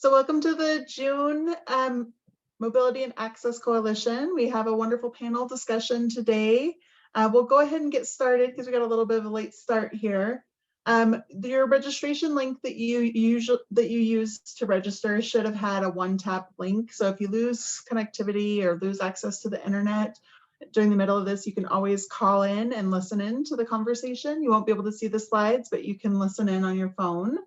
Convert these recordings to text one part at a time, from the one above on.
So welcome to the June Mobility and Access Coalition. We have a wonderful panel discussion today. We'll go ahead and get started because we got a little bit of a late start here. Your registration link that you used to register should have had a one-tap link. So if you lose connectivity or lose access to the internet during the middle of this, you can always call in and listen in to the conversation. You won't be able to see the slides, but you can listen in on your phone.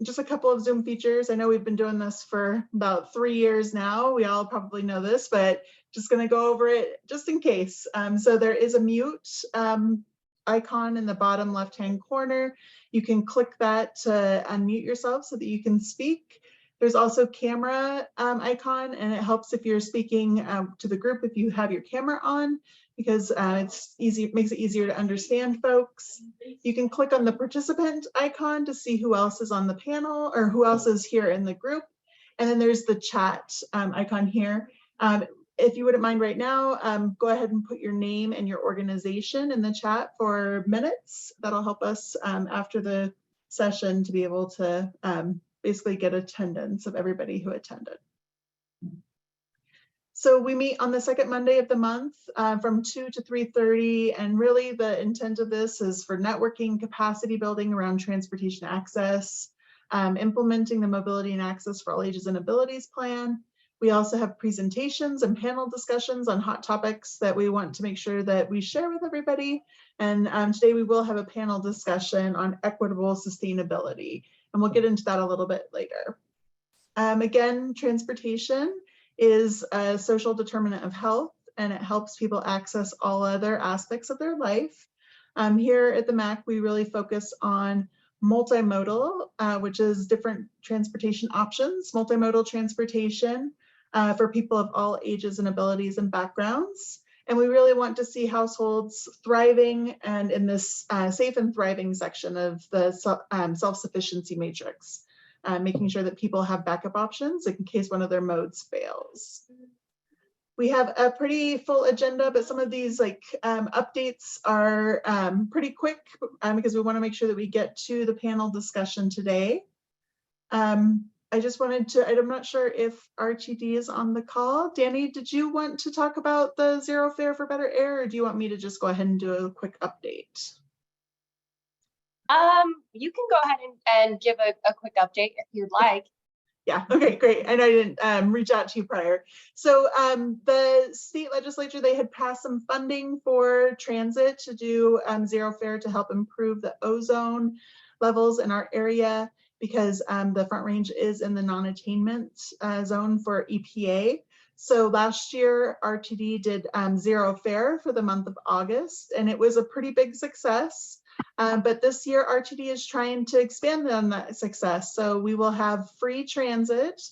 Just a couple of Zoom features. I know we've been doing this for about 3 years now. We all probably know this, but just going to go over it just in case. So there is a mute icon in the bottom left-hand corner. You can click that to unmute yourself so that you can speak. There's also camera icon, and it helps if you're speaking to the group if you have your camera on, because it makes it easier to understand folks. You can click on the participant icon to see who else is on the panel or who else is here in the group. And then there's the chat icon here. If you wouldn't mind right now, go ahead and put your name and your organization in the chat for minutes. That'll help us after the session to be able to basically get attendance of everybody who attended. So we meet on the second Monday of the month from 2 to 3:30, and really the intent of this is for networking, capacity building around transportation access, implementing the Mobility and Access for All Ages and Abilities plan. We also have presentations and panel discussions on hot topics that we want to make sure that we share with everybody. And today we will have a panel discussion on equitable sustainability, and we'll get into that a little bit later. Again, transportation is a social determinant of health, and it helps people access all other aspects of their life. Here at the MAC, we really focus on multimodal, which is different transportation options, multimodal transportation for people of all ages and abilities and backgrounds. And we really want to see households thriving, and in this safe and thriving section of the self-sufficiency matrix. Making sure that people have backup options in case one of their modes fails. We have a pretty full agenda, but some of these updates are pretty quick because we want to make sure that we get to the panel discussion today. I just wanted to, I'm not sure if RTD is on the call. Danny, did you want to talk about the Zero Fare for Better Air, or do you want me to just go ahead and do a quick update? You can go ahead and give a quick update if you'd like. Yeah, okay, great. I know I didn't reach out to you prior. So the state legislature, they had passed some funding for transit to do Zero Fare to help improve the ozone levels in our area, because the Front Range is in the non-attainment zone for EPA. So last year, RTD did Zero Fare for the month of August, and it was a pretty big success. But this year, RTD is trying to expand on that success. So we will have free transit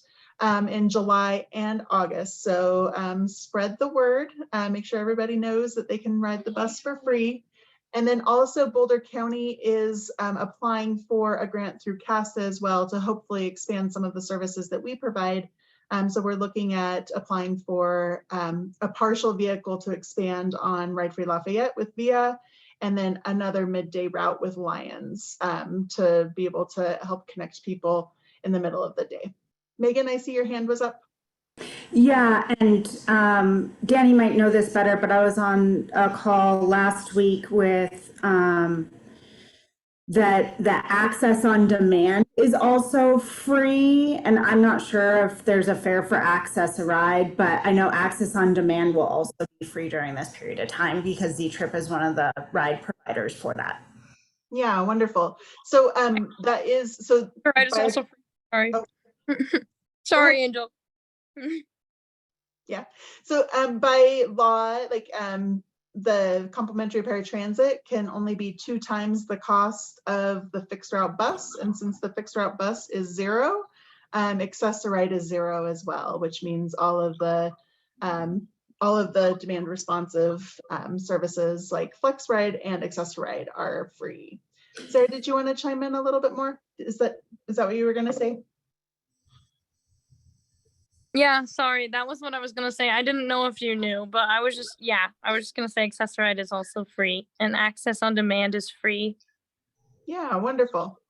in July and August. So spread the word, make sure everybody knows that they can ride the bus for free. And then also Boulder County is applying for a grant through CASA as well to hopefully expand some of the services that we provide. So we're looking at applying for a partial vehicle to expand on Ride Free Lafayette with VIA, and then another midday route with Lions to be able to help connect people in the middle of the day. Megan, I see your hand was up. Yeah, and Danny might know this better, but I was on a call last week with that the access on demand is also free, and I'm not sure if there's a fare for access a ride, but I know access on demand will also be free during this period of time because Z-Trip is one of the ride providers for that. Yeah, wonderful. So that is so. The ride is also free. Sorry. Oh. Sorry, Angel. Yeah. So by law, the complimentary paratransit can only be 2 times the cost of the fixed route bus. And since the fixed route bus is $0, access to ride is $0 as well, which means all of the demand responsive services like Flex Ride and Access to Ride are free. Sarah, did you want to chime in a little bit more? Is that what you were going to say? Yeah, sorry, that was what I was gonna say. I didn't know if you knew, but I was just gonna say Access to Ride is also free, and access on demand is free. Yeah, wonderful.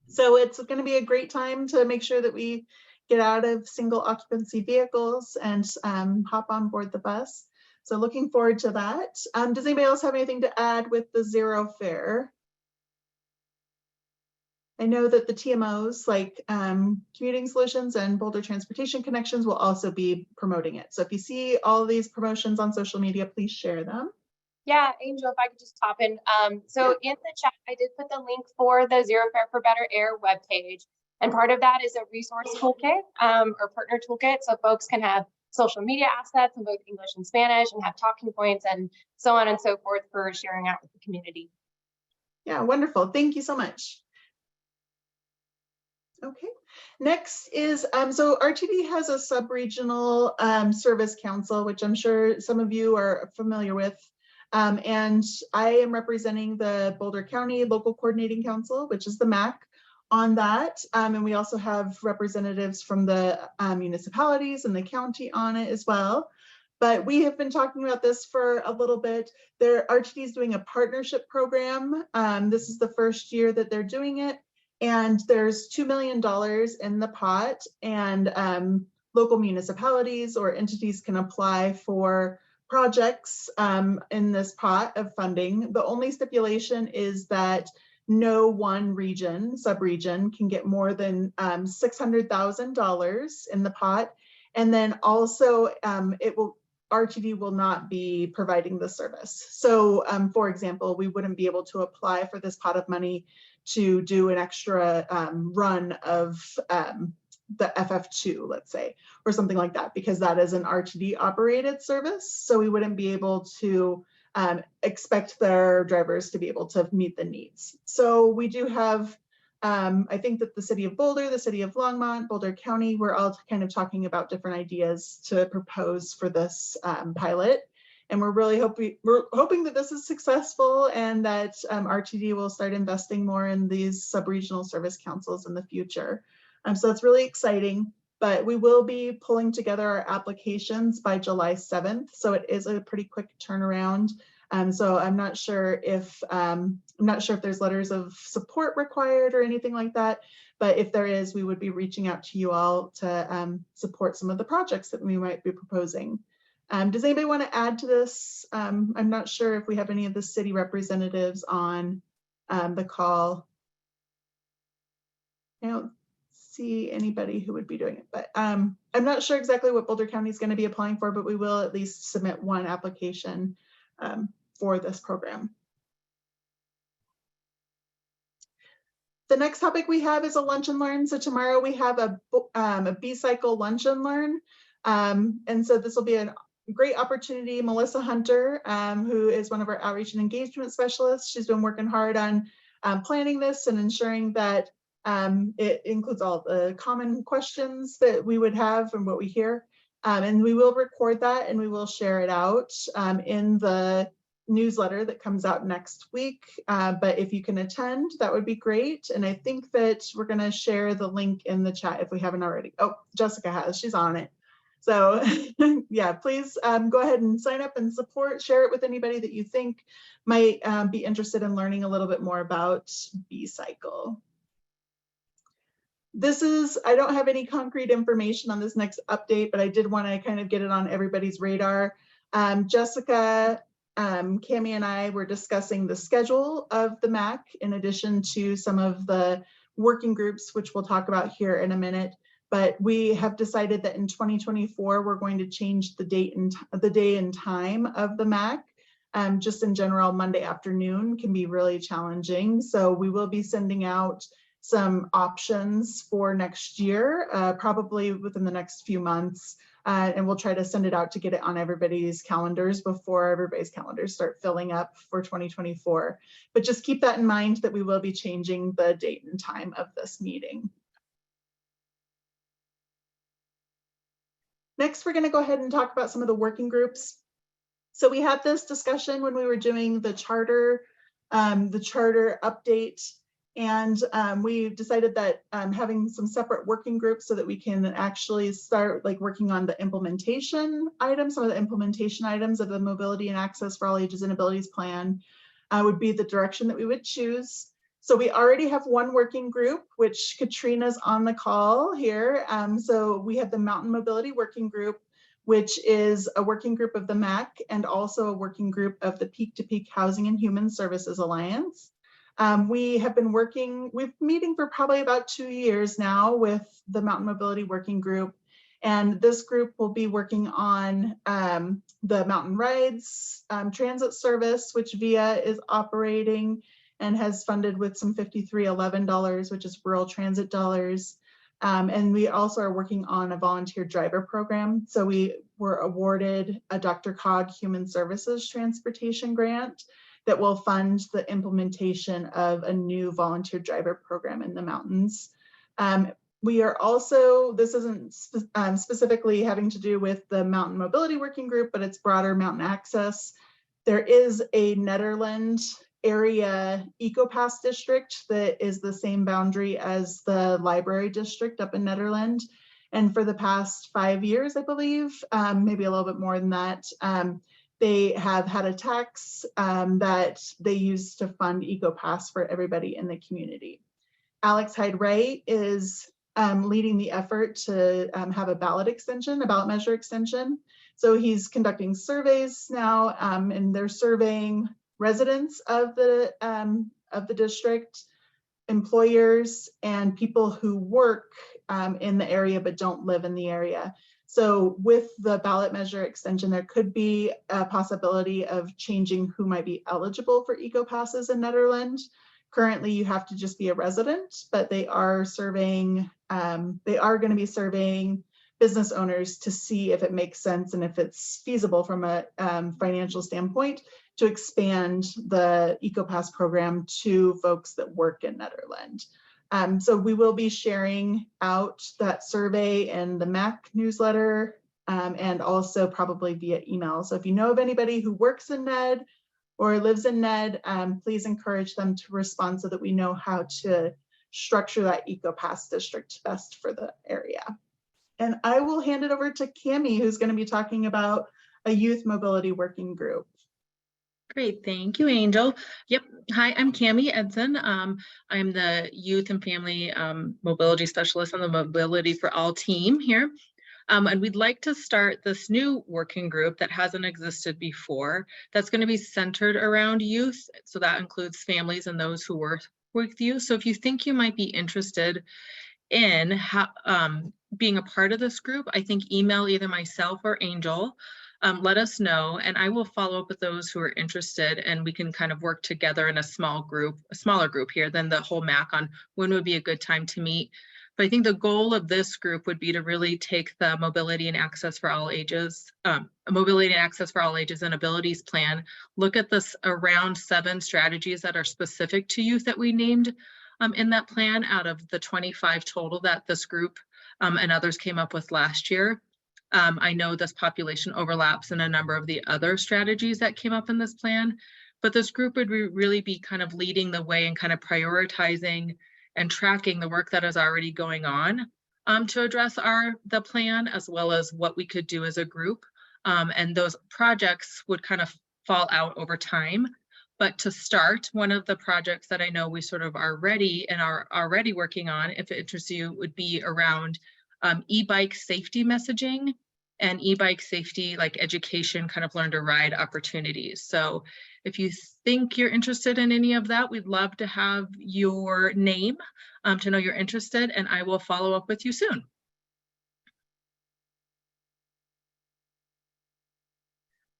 So it's going to be a great time to make sure that we get out of single occupancy vehicles and hop on board the bus. So looking forward to that. Does anybody else have anything to add with the Zero Fare? I know that the TMOs like Commuting Solutions and Boulder Transportation Connections will also be promoting it. So if you see all of these promotions on social media, please share them. Yeah, Angel, if I could just pop in. So in the chat, I did put the link for the Zero Fare for Better Air webpage. And part of that is a resource toolkit or partner toolkit. So folks can have social media assets in both English and Spanish and have talking points and so on and so forth for sharing out with the community. Yeah, wonderful. Thank you so much. Okay, next is, so RTD has a sub-regional service council, which I'm sure some of you are familiar with. And I am representing the Boulder County Local Coordinating Council, which is the MAC on that. And we also have representatives from the municipalities and the county on it as well. But we have been talking about this for a little bit. RTD is doing a partnership program. This is the first year that they're doing it. And there's $2 million in the pot, and local municipalities or entities can apply for projects in this pot of funding. The only stipulation is that no one region, sub-region, can get more than $600,000 in the pot. And then also RTD will not be providing the service. So for example, we wouldn't be able to apply for this pot of money to do an extra run of the FF2, let's say, or something like that, because that is an RTD operated service. So we wouldn't be able to expect their drivers to be able to meet the needs. So we do have, I think that the city of Boulder, the city of Longmont, Boulder County, we're all kind of talking about different ideas to propose for this pilot. And we're really hoping that this is successful and that RTD will start investing more in these sub-regional service councils in the future. So that's really exciting, but we will be pulling together our applications by July 7th. So it is a pretty quick turnaround. So I'm not sure if there's letters of support required or anything like that, but if there is, we would be reaching out to you all to support some of the projects that we might be proposing. Does anybody want to add to this? I'm not sure if we have any of the city representatives on the call. I don't see anybody who would be doing it, but I'm not sure exactly what Boulder County is going to be applying for, but we will at least submit one application for this program. The next topic we have is a lunch and learn. So tomorrow we have a B-cycle lunch and learn. And so this will be a great opportunity. Melissa Hunter, who is one of our outreach and engagement specialists, she's been working hard on planning this and ensuring that it includes all the common questions that we would have and what we hear. And we will record that and we will share it out in the newsletter that comes out next week. But if you can attend, that would be great. And I think that we're going to share the link in the chat if we haven't already. Oh, Jessica has, she's on it. So yeah, please go ahead and sign up and support, share it with anybody that you think might be interested in learning a little bit more about B-cycle. I don't have any concrete information on this next update, but I did want to kind of get it on everybody's radar. Jessica, Cami and I were discussing the schedule of the MAC in addition to some of the working groups, which we'll talk about here in a minute. But we have decided that in 2024, we're going to change the date and the day and time of the MAC. Just in general, Monday afternoon can be really challenging. So we will be sending out some options for next year, probably within the next few months. And we'll try to send it out to get it on everybody's calendars before everybody's calendars start filling up for 2024. But just keep that in mind that we will be changing the date and time of this meeting. Next, we're going to go ahead and talk about some of the working groups. So we had this discussion when we were doing the charter update, and we decided that having some separate working groups so that we can actually start working on the implementation items, some of the implementation items of the Mobility and Access for All Ages and Abilities Plan would be the direction that we would choose. So we already have one working group, which Katrina's on the call here. So we have the Mountain Mobility Working Group, which is a working group of the MAC and also a working group of the Peak to Peak Housing and Human Services Alliance. We've been meeting for probably about 2 years now with the Mountain Mobility Working Group. And this group will be working on the mountain rides transit service, which VIA is operating and has funded with some 5311 dollars, which is rural transit dollars. And we also are working on a volunteer driver program. So we were awarded a DRCOG Human Services Transportation Grant that will fund the implementation of a new volunteer driver program in the mountains. We are also, this isn't specifically having to do with the Mountain Mobility Working Group, but it's broader mountain access. There is a Nederland area EcoPass district that is the same boundary as the library district up in Nederland. And for the past 5 years, I believe, maybe a little bit more than that, they have had a tax that they use to fund EcoPass for everybody in the community. Alex Hyde-Ray is leading the effort to have a ballot measure extension. So he's conducting surveys now, and they're surveying residents of the district, employers, and people who work in the area but don't live in the area. So with the ballot measure extension, there could be a possibility of changing who might be eligible for EcoPasses in Nederland. Currently, you have to just be a resident, but they are surveying, they are going to be surveying business owners to see if it makes sense and if it's feasible from a financial standpoint to expand the EcoPass program to folks that work in Nederland. So we will be sharing out that survey in the MAC newsletter and also probably via email. So if you know of anybody who works in NED or lives in NED, please encourage them to respond so that we know how to structure that EcoPass district best for the area. And I will hand it over to Cami, who's going to be talking about a youth mobility working group. Great, thank you, Angel. Yep, hi, I'm Cami Edson. I'm the Youth and Family Mobility Specialist on the Mobility for All team here. And we'd like to start this new working group that hasn't existed before, that's going to be centered around youth. So that includes families and those who work with you. So if you think you might be interested in being a part of this group, I think email either myself or Angel. Let us know, and I will follow up with those who are interested, and we can kind of work together in a smaller group here than the whole MAC on when would be a good time to meet. But I think the goal of this group would be to really take the mobility and access for all ages, and abilities plan, look at this around 7 strategies that are specific to youth that we named in that plan out of the 25 total that this group and others came up with last year. I know this population overlaps in a number of the other strategies that came up in this plan, but this group would really be kind of leading the way and kind of prioritizing and tracking the work that is already going on to address the plan, as well as what we could do as a group. And those projects would kind of fall out over time. But to start, one of the projects that I know we sort of are ready and are already working on, if it interests you, would be around e-bike safety messaging and e-bike safety, like education, kind of learn to ride opportunities. So if you think you're interested in any of that, we'd love to have your name to know you're interested, and I will follow up with you soon.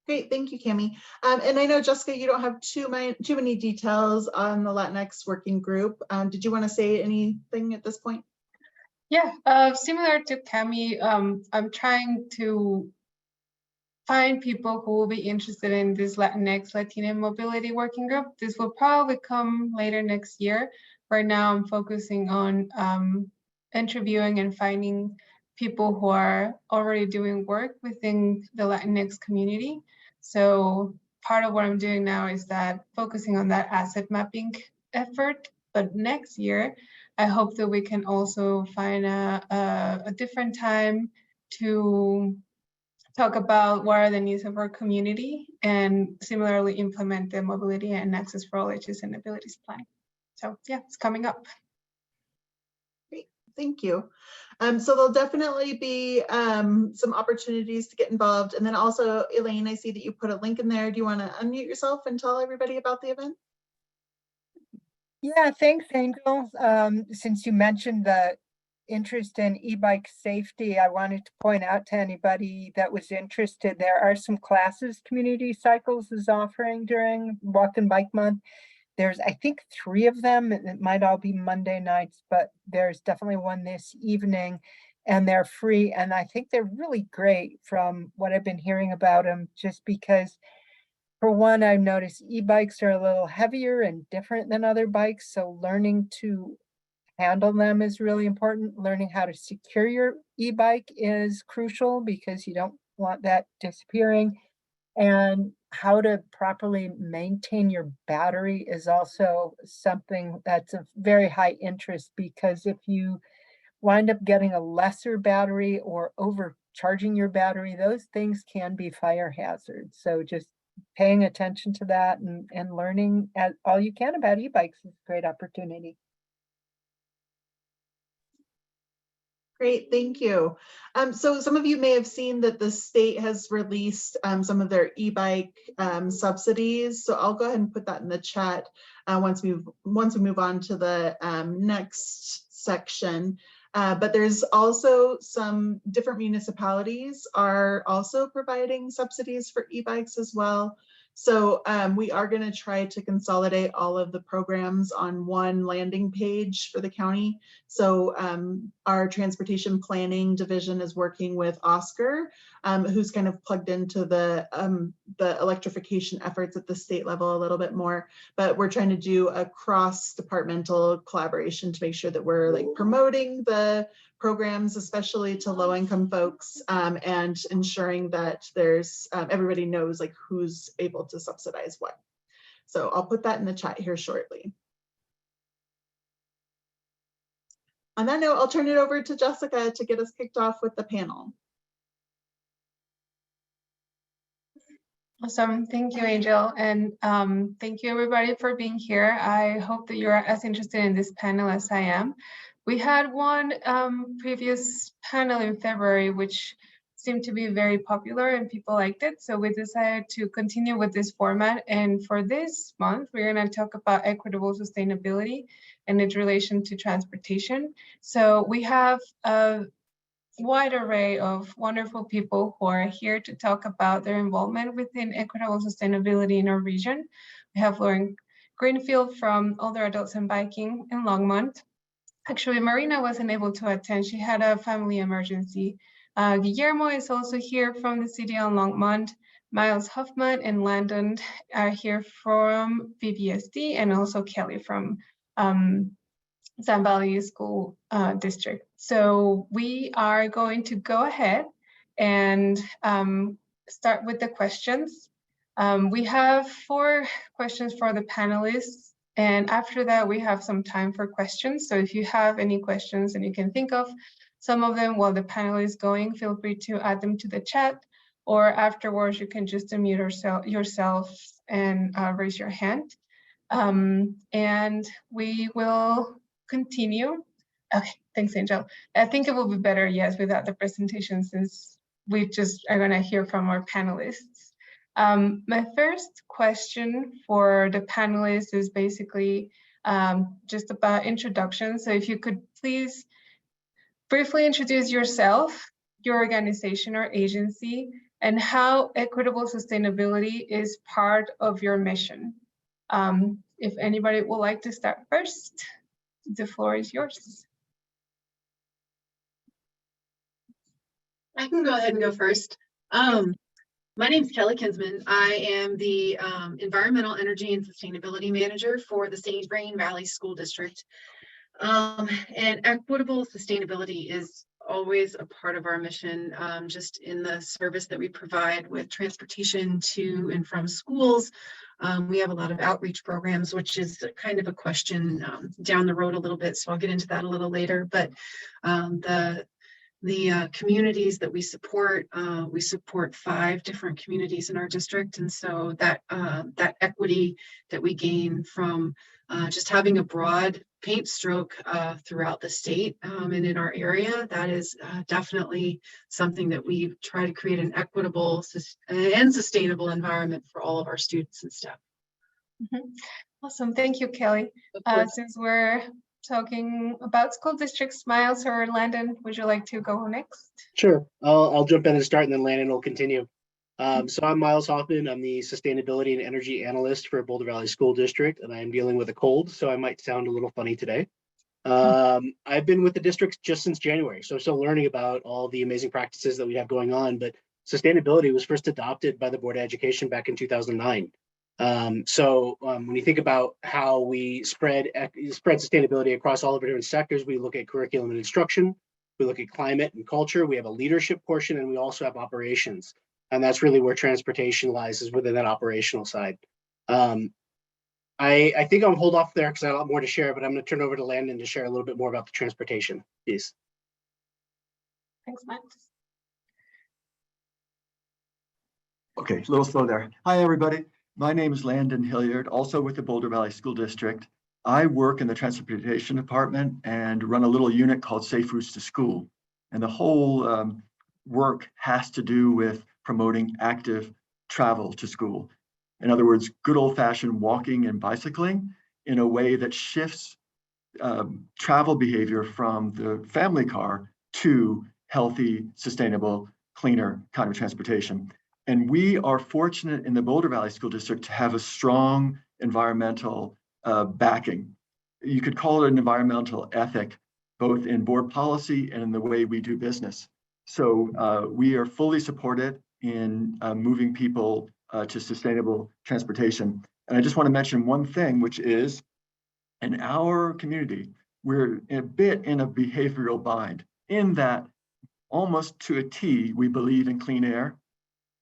Great, thank you, Cami. And I know, Jessica, you don't have too many details on the Latinx working group. Did you want to say anything at this point? Yeah, similar to Cami, I'm trying to find people who will be interested in this Latinx Latino mobility working group. This will probably come later next year. Right now, I'm focusing on interviewing and finding people who are already doing work within the Latinx community. So part of what I'm doing now is that focusing on that asset mapping effort. But next year, I hope that we can also find a different time to talk about what are the needs of our community and similarly implement the mobility and access for all ages and abilities plan. So yeah, it's coming up. Great, thank you. So there'll definitely be some opportunities to get involved. And then also, Elaine, I see that you put a link in there. Do you want to unmute yourself and tell everybody about the event? Yeah, thanks, Angel. Since you mentioned the interest in e-bike safety, I wanted to point out to anybody that was interested, there are some classes Community Cycles is offering during Walk and Bike Month. There's, I think, 3 of them. It might all be Monday nights, but there's definitely one this evening, and they're free. And I think they're really great from what I've been hearing about them, just because for one, I've noticed e-bikes are a little heavier and different than other bikes, so learning to handle them is really important. Learning how to secure your e-bike is crucial because you don't want that disappearing. And how to properly maintain your battery is also something that's of very high interest, because if you wind up getting a lesser battery or overcharging your battery, those things can be fire hazards. So just paying attention to that and learning all you can about e-bikes is a great opportunity. Great, thank you. So some of you may have seen that the state has released some of their e-bike subsidies. So I'll go ahead and put that in the chat once we move on to the next section. But there's also some different municipalities are also providing subsidies for e-bikes as well. So we are going to try to consolidate all of the programs on one landing page for the county. So our transportation planning division is working with Oscar, who's kind of plugged into the electrification efforts at the state level a little bit more. But we're trying to do a cross-departmental collaboration to make sure that we're like promoting the programs, especially to low-income folks, and ensuring that there's everybody knows like who's able to subsidize what. So I'll put that in the chat here shortly. On that note, I'll turn it over to Jessica to get us kicked off with the panel. Awesome, thank you, Angel, and thank you everybody for being here. I hope that you're as interested in this panel as I am. We had one previous panel in February, which seemed to be very popular and people liked it. So we decided to continue with this format. And for this month, we're going to talk about equitable sustainability and its relation to transportation. So we have a wide array of wonderful people who are here to talk about their involvement within equitable sustainability in our region. We have Lauren Greenfield from Older Adults and Biking in Longmont. Actually, Marina wasn't able to attend. She had a family emergency. Guillermo is also here from the city on Longmont. Miles Huffman and Landon are here from VBSD, and also Kelly from San Valley School District. So we are going to go ahead and start with the questions. We have 4 questions for the panelists. And after that, we have some time for questions. So if you have any questions and you can think of some of them while the panel is going, feel free to add them to the chat, or afterwards you can just unmute yourself and raise your hand. And we will continue. Okay, thanks, Angel. I think it will be better, yes, without the presentation, since we just are gonna hear from our panelists. My first question for the panelists is basically just about introduction. So if you could please briefly introduce yourself, your organization or agency, and how equitable sustainability is part of your mission. If anybody would like to start first, the floor is yours. I can go ahead and go first. My name is Kelly Kinsman. I am the Environmental Energy and Sustainability Manager for the Sage Green Valley School District. And equitable sustainability is always a part of our mission, just in the service that we provide with transportation to and from schools. We have a lot of outreach programs, which is kind of a question down the road a little bit, so I'll get into that a little later. But the communities that we support 5 different communities in our district. And so that equity that we gain from just having a broad paint stroke throughout the state and in our area, that is definitely something that we try to create an equitable and sustainable environment for all of our students and staff. Awesome, thank you, Kelly. Since we're talking about school districts, Miles or Landon, would you like to go next? Sure, I'll jump in and start, and then Landon will continue. So I'm Miles Hoffman. I'm the Sustainability and Energy Analyst for Boulder Valley School District, and I am dealing with a cold, so I might sound a little funny today. I've been with the district just since January, so I'm still learning about all the amazing practices that we have going on, but sustainability was first adopted by the Board of Education back in 2009. When you think about how we spread sustainability across all of our different sectors, we look at curriculum and instruction, we look at climate and culture, we have a leadership portion, and we also have operations. And that's really where transportation lies, is within that operational side. I think I'll hold off there because I have a lot more to share, but I'm going to turn over to Landon to share a little bit more about the transportation piece. Thanks, Matt. Okay, a little slow there. Hi, everybody. My name is Landon Hilliard, also with the Boulder Valley School District. I work in the transportation department and run a little unit called Safe Routes to School. And the whole work has to do with promoting active travel to school. In other words, good old-fashioned walking and bicycling in a way that shifts travel behavior from the family car to healthy, sustainable, cleaner kind of transportation. And we are fortunate in the Boulder Valley School District to have a strong environmental backing. You could call it an environmental ethic, both in board policy and in the way we do business. So we are fully supported in moving people to sustainable transportation. And I just want to mention one thing, which is in our community, we're a bit in a behavioral bind in that almost to a T, we believe in clean air,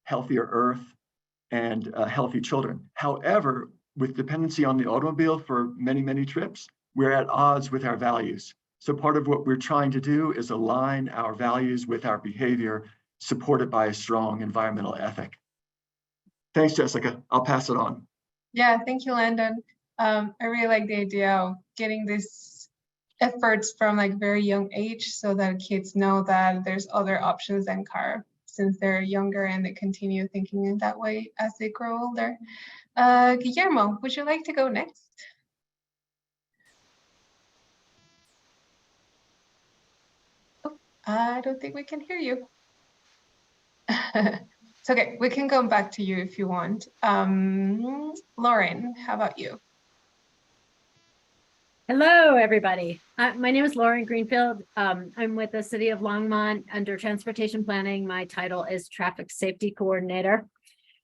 healthier earth, and healthy children. However, with dependency on the automobile for many, many trips, we're at odds with our values. So part of what we're trying to do is align our values with our behavior, supported by a strong environmental ethic. Thanks, Jessica. I'll pass it on. Yeah, thank you, Landon. I really like the idea of getting these efforts from like very young age so that kids know that there's other options than car since they're younger and they continue thinking in that way as they grow older. Guillermo, would you like to go next? Oh, I don't think we can hear you. It's okay, we can come back to you if you want. Lauren, how about you? Hello, everybody. My name is Lauren Greenfield. I'm with the City of Longmont under Transportation Planning. My title is Traffic Safety Coordinator.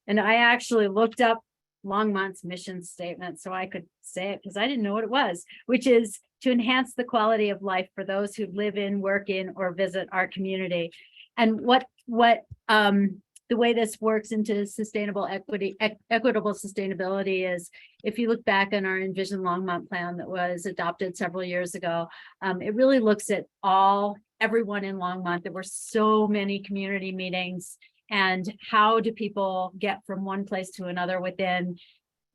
And I actually looked up Longmont's mission statement so I could say it because I didn't know what it was, which is to enhance the quality of life for those who live in, work in, or visit our community. And the way this works into sustainable equitable sustainability is, if you look back on our Envision Longmont plan that was adopted several years ago, it really looks at everyone in Longmont. There were so many community meetings, and how do people get from one place to another within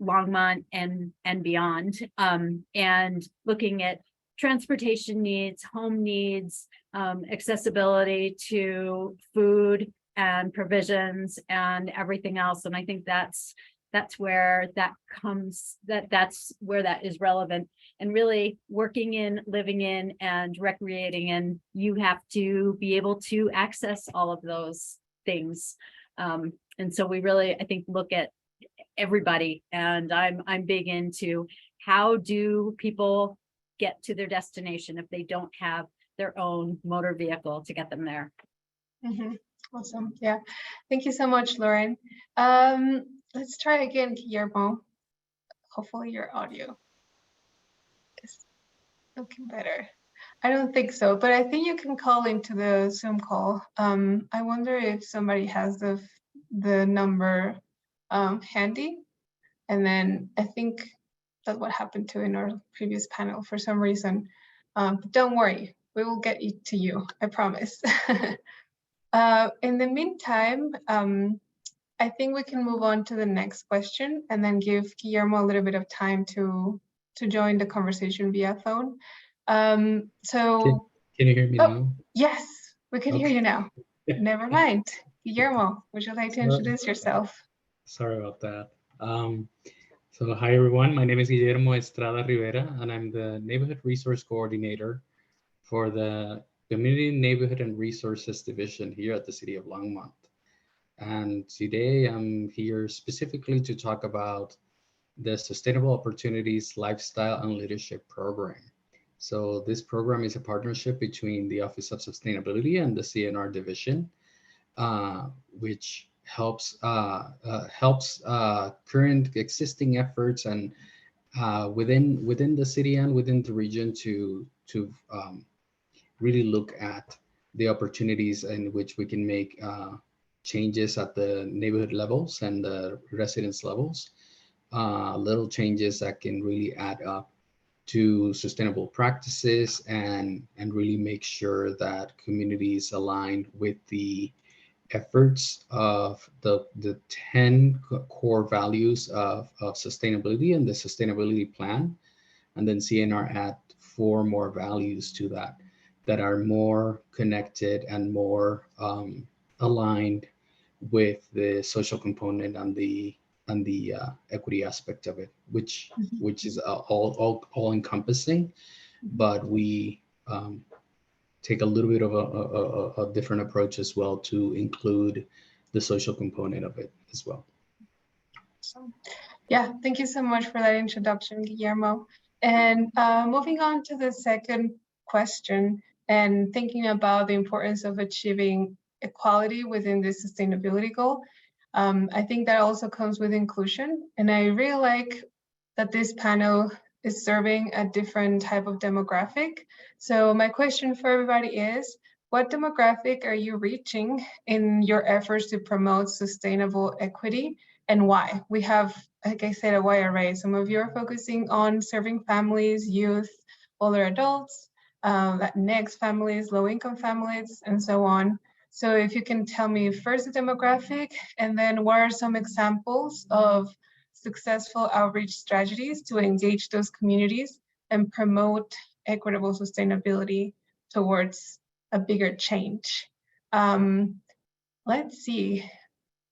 Longmont and beyond, and looking at transportation needs, home needs, accessibility to food and provisions and everything else. And I think that's where that comes, that's where that is relevant. And really working in, living in, and recreating in, you have to be able to access all of those things. And so we really, I think, look at everybody, and I'm big into how do people get to their destination if they don't have their own motor vehicle to get them there. Mm-hmm. Awesome. Yeah. Thank you so much, Lauren. Let's try again, Guillermo. Hopefully your audio is looking better. I don't think so, but I think you can call into the Zoom call. I wonder if somebody has the number handy. And then I think that's what happened to in our previous panel for some reason. But don't worry, We will get it to you, I promise. In the meantime, I think we can move on to the next question and then give Guillermo a little bit of time to join the conversation via phone. Can you hear me now? Yes, we can hear Okay. you now. Never mind. Guillermo, would you like to introduce yourself? Sorry about that. So hi everyone, my name is Guillermo Estrada Rivera and I'm the Neighborhood Resource Coordinator for the Community Neighborhood and Resources Division here at the City of Longmont. And today I'm here specifically to talk about the Sustainable Opportunities Lifestyle and Leadership Program. So this program is a partnership between the Office of Sustainability and the CNR Division, which helps current existing efforts and within the city and within the region to really look at the opportunities in which we can make changes at the neighborhood levels and the residence levels, little changes that can really add up to sustainable practices and really make sure that communities align with the efforts of the 10 core values of sustainability and the sustainability plan. And then CNR add 4 more values to that are more connected and more aligned with the social component and the equity aspect of it, which is all encompassing, but we take a little bit of a different approach as well to include the social component of it as well. Yeah, thank you so much for that introduction, Guillermo. And moving on to the second question and thinking about the importance of achieving equality within the sustainability goal. I think that also comes with inclusion. And I really like that this panel is serving a different type of demographic. So my question for everybody is, what demographic are you reaching in your efforts to promote sustainable equity and why? We have, like I said, a wide array. Some of you are focusing on serving families, youth, older adults, Latinx families, low-income families, and so on. So if you can tell me first the demographic, and then what are some examples of successful outreach strategies to engage those communities and promote equitable sustainability towards a bigger change. Let's see,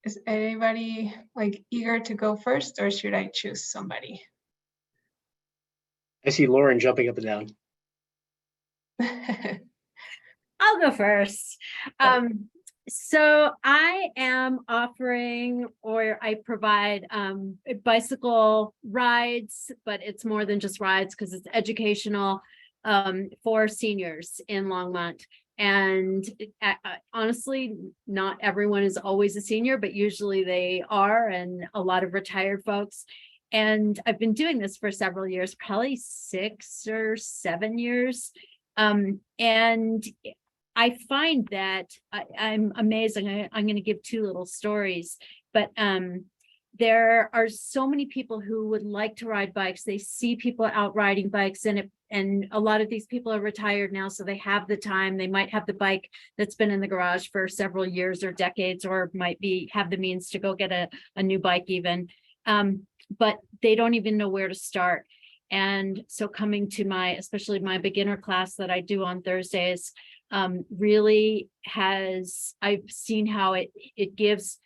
is anybody like eager to go first or should I choose somebody? I see Lauren jumping up and down. I'll go first. So I am offering, or I provide bicycle rides, but it's more than just rides because it's educational for seniors in Longmont. And honestly, not everyone is always a senior, but usually they are, and a lot of retired folks. And I've been doing this for several years, probably 6 or 7 years. And I find that I'm amazing. I'm going to give 2 little stories, but there are so many people who would like to ride bikes. They see people out riding bikes, and a lot of these people are retired now, so they have the time. They might have the bike that's been in the garage for several years or decades, or might have the means to go get a new bike even, but they don't even know where to start. And so coming to especially my beginner class that I do on Thursdays, really I've seen how it gives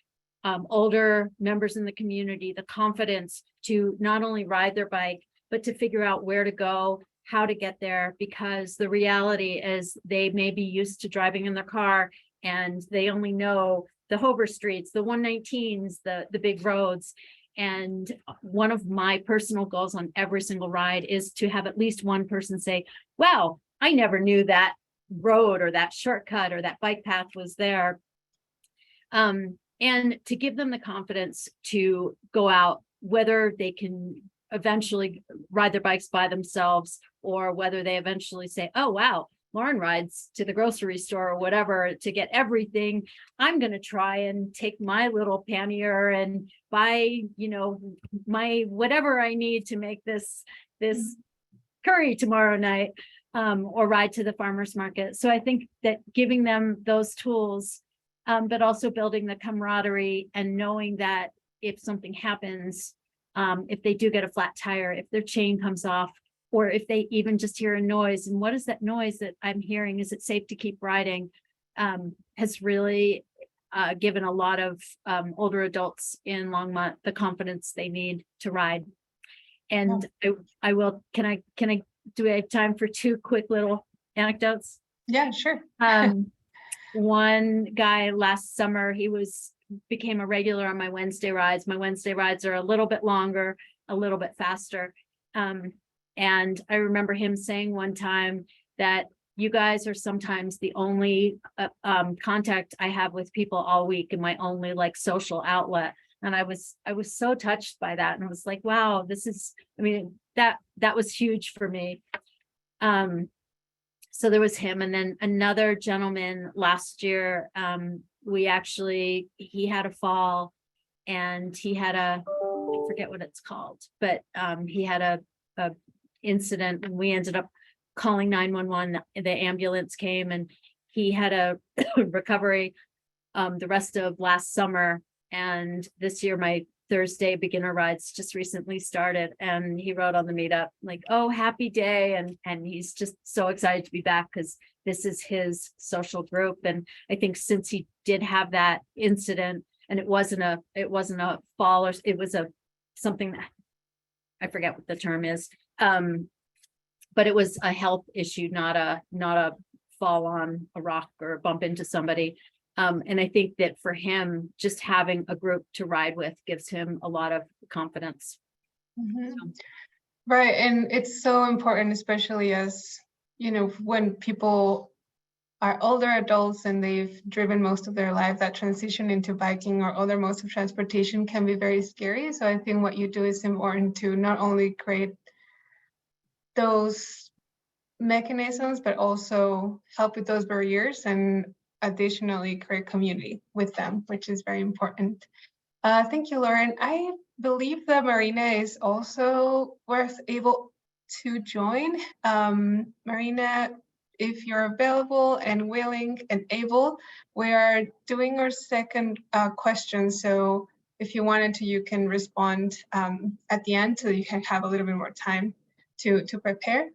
older members in the community the confidence to not only ride their bike, but to figure out where to go, how to get there, because the reality is they may be used to driving in their car and they only know the Hover streets, the 119s, the big roads. And one of my personal goals on every single ride is to have at least one person say, wow, I never knew that road or that shortcut or that bike path was there. And to give them the confidence to go out, whether they can eventually ride their bikes by themselves, or whether they eventually say, oh, wow, Lauren rides to the grocery store or whatever to get everything. I'm going to try and take my little pannier and buy, my whatever I need to make this curry tomorrow night. or ride to the farmer's market. So I think that giving them those tools, but also building the camaraderie and knowing that if something happens, if they do get a flat tire, if their chain comes off, or if they even just hear a noise, and what is that noise that I'm hearing? Is it safe to keep riding? Has really given a lot of older adults in Longmont the confidence they need to ride. And I will, can I, do I have time for 2 quick little anecdotes? Yeah, sure. One guy last summer, he became a regular on my Wednesday rides. My Wednesday rides are a little bit longer, a little bit faster. And I remember him saying one time that you guys are sometimes the only contact I have with people all week, and my only like social outlet. And I was so touched by that. And I was like, wow, this is, I mean, that was huge for me. So there was him. And then another gentleman last year, he had a fall, and he had I forget what it's called, but he had a incident, and we ended up calling 911. The ambulance came, and he had a recovery the rest of last summer. And this year, my Thursday beginner rides just recently started, and he wrote on the meetup like, oh, happy day. And he's just so excited to be back because this is his social group. And I think since he did have that incident, and it wasn't a fall, or it was something that I forget what the term is. But it was a health issue, not a fall on a rock or bump into somebody. And I think that for him, just having a group to ride with gives him a lot of confidence. Right. And it's so important, especially as, when people are older adults and they've driven most of their life, that transition into biking or other modes of transportation can be very scary. So I think what you do is important to not only create those mechanisms, but also help with those barriers, and additionally create community with them, which is very important. Thank you, Lauren. I believe the Marina is also able to join. Marina, if you're available and willing and able, we are doing our second question. So if you wanted to, you can respond at the end so you can have a little bit more time to prepare.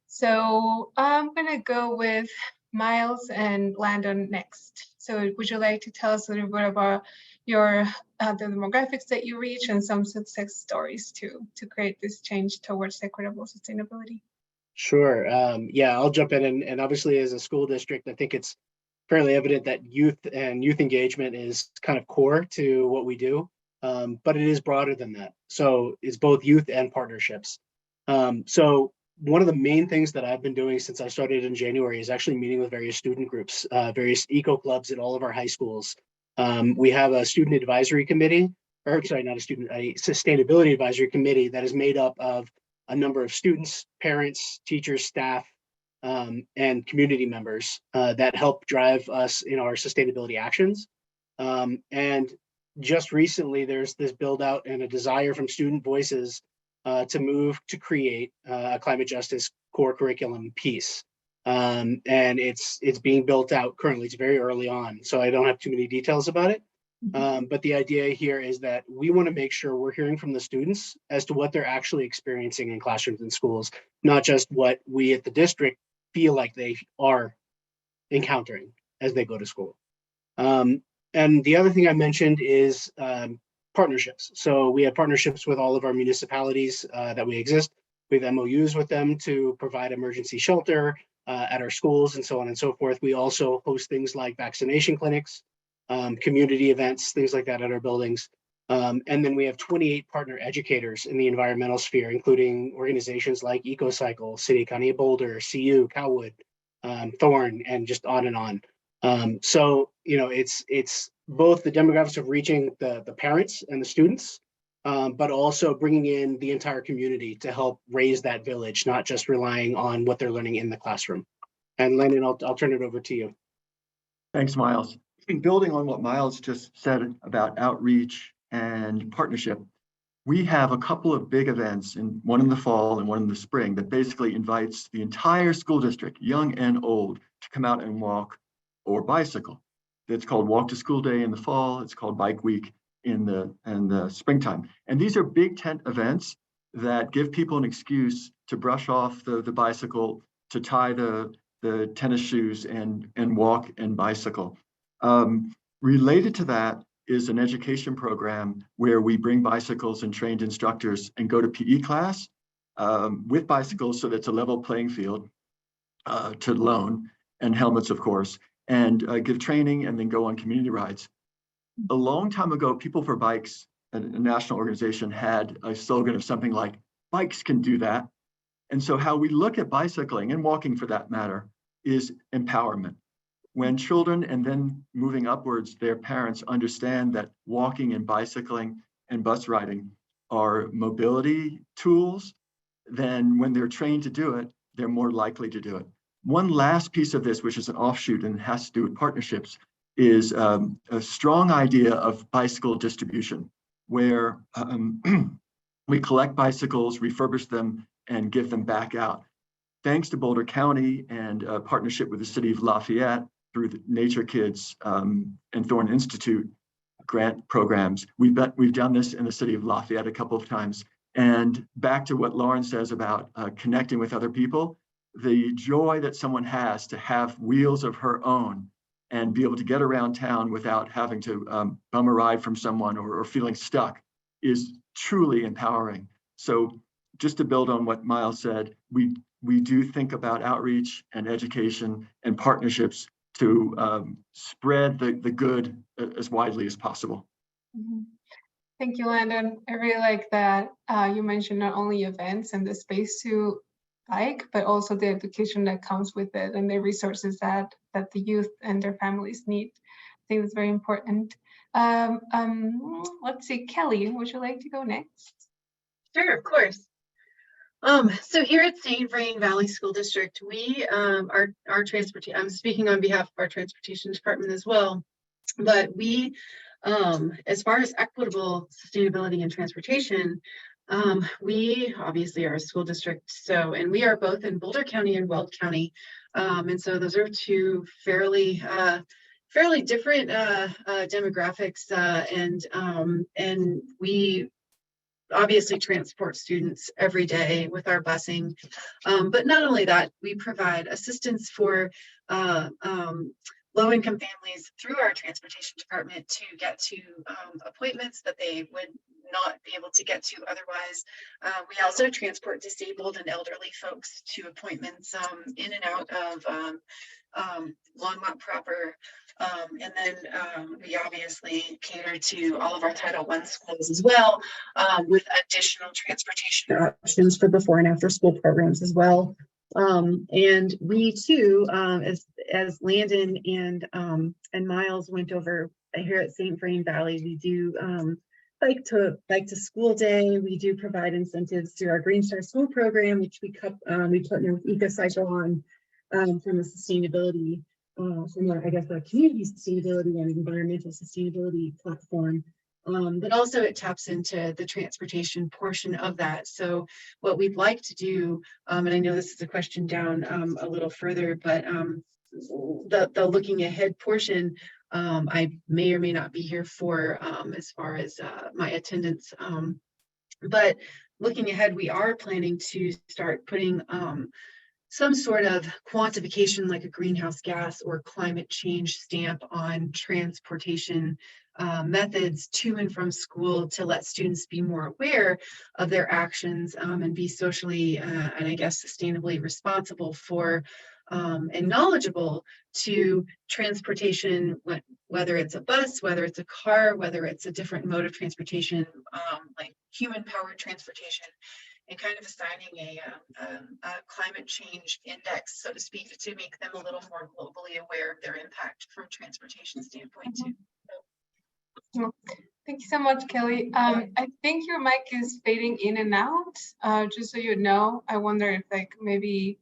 So I'm gonna go with Miles and Landon next. So would you like to tell us a little bit about your the demographics that you reach and some success stories to create this change towards equitable sustainability? Sure. Yeah, I'll jump in. And obviously, as a school district, I think it's fairly evident that youth engagement is kind of core to what we do, but it is broader than that. So it's both youth and partnerships. So one of the main things that I've been doing since I started in January is actually meeting with various student groups, various eco clubs at all of our high schools. We have a student advisory committee, or sorry, not a sustainability advisory committee that is made up of a number of students, parents, teachers, staff, and community members that help drive us in our sustainability actions. And just recently, there's this build out and a desire from student voices to move to create a climate justice core curriculum piece. And it's being built out currently. It's very early on, so I don't have too many details about it. But the idea here is that we want to make sure we're hearing from the students as to what they're actually experiencing in classrooms and schools, not just what we at the district feel like they are encountering as they go to school. And the other thing I mentioned is partnerships. So we have partnerships with all of our municipalities that we exist. We have MOUs with them to provide emergency shelter at our schools and so on and so forth. We also host things like vaccination clinics, community events, things like that at our buildings. And then we have 28 partner educators in the environmental sphere, including organizations like EcoCycle, City County of Boulder, CU, Cowwood, Thorn, and just on and on. So, it's both the demographics of reaching the parents and the students, but also bringing in the entire community to help raise that village, not just relying on what they're learning in the classroom. And Landon, I'll turn it over to you. Thanks, Miles. Building on what Miles just said about outreach and partnership, we have a couple of big events, and one in the fall and one in the spring, that basically invites the entire school district, young and old, to come out and walk or bicycle. It's called Walk to School Day in the fall. It's called Bike Week in the springtime. And these are big tent events that give people an excuse to brush off the bicycle, to tie the tennis shoes and walk and bicycle. Related to that is an education program where we bring bicycles and trained instructors and go to PE class with bicycles, so that's a level playing field to loan, and helmets, of course, and give training and then go on community rides. A long time ago, People for Bikes, a national organization, had a slogan of something like, bikes can do that. And so how we look at bicycling, and walking for that matter, is empowerment. When children, and then moving upwards, their parents understand that walking and bicycling and bus riding are mobility tools, then when they're trained to do it, they're more likely to do it. One last piece of this, which is an offshoot and has to do with partnerships, is a strong idea of bicycle distribution, where we collect bicycles, refurbish them, and give them back out. Thanks to Boulder County and a partnership with the city of Lafayette through the Nature Kids and Thorne Institute grant programs, we've done this in the city of Lafayette a couple of times. And back to what Lauren says about connecting with other people, the joy that someone has to have wheels of her own and be able to get around town without having to bum a ride from someone or feeling stuck is truly empowering. So just to build on what Miles said, we do think about outreach and education and partnerships to spread the good as widely as possible. Mhm. Thank you, Landon. I really like that you mentioned not only events and the space to bike, but also the education that comes with it and the resources that the youth and their families need. I think it's very important. Let's see, Kelly, would you like to go next? Sure, of course. So here at St. Vrain Valley School District, we our transportation, I'm speaking on behalf of our transportation department as well, but we, as far as equitable sustainability and transportation, we obviously are a school district, and we are both in Boulder County and Weld County, and so those are two fairly different demographics, and we obviously transport students every day with our busing. But not only that, we provide assistance for low-income families through our transportation department to get to appointments that they would not be able to get to otherwise. We also transport disabled and elderly folks to appointments in and out of Longmont proper. And then we obviously cater to all of our Title I schools as well, with additional transportation options for before and after school programs as well. And we too, as Landon and Miles went over here at St. Vrain Valley, we do bike to school day. We do provide incentives through our Green Star School program, which we partner with EcoCycle on from a sustainability, I guess a community sustainability and environmental sustainability platform. But also it taps into the transportation portion of that. So what we'd like to do, and I know this is a question down a little further, but the looking ahead portion, I may or may not be here for as far as my attendance. But looking ahead, we are planning to start putting some sort of quantification like a greenhouse gas or climate change stamp on transportation methods to and from school to let students be more aware of their actions and be socially and I guess sustainably responsible for and knowledgeable to transportation, whether it's a bus, whether it's a car, whether it's a different mode of transportation, like human powered transportation, and kind of assigning a climate change index, so to speak, to make them a little more globally aware of their impact from a transportation standpoint too. Thank you so much, Kelly. I think your mic is fading in and out. Just so you know, I wonder if like maybe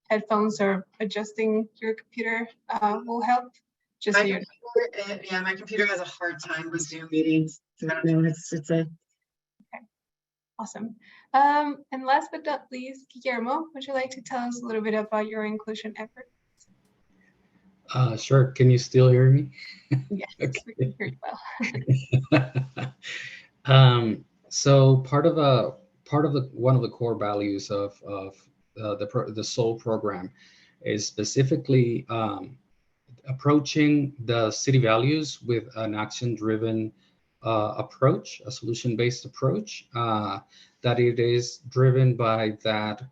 headphones or adjusting your computer will help. Just so you know. Yeah, my computer has a hard time with Zoom meetings. So I don't know. It's a Awesome. And last but not least, Guillermo, would you like to tell us a little bit about your inclusion effort? Sure. Can you still hear me? Yes, Okay. we can hear you well. So one of the core values of the SOUL program is specifically approaching the city values with an action-driven approach, a solution-based approach, that it is driven by that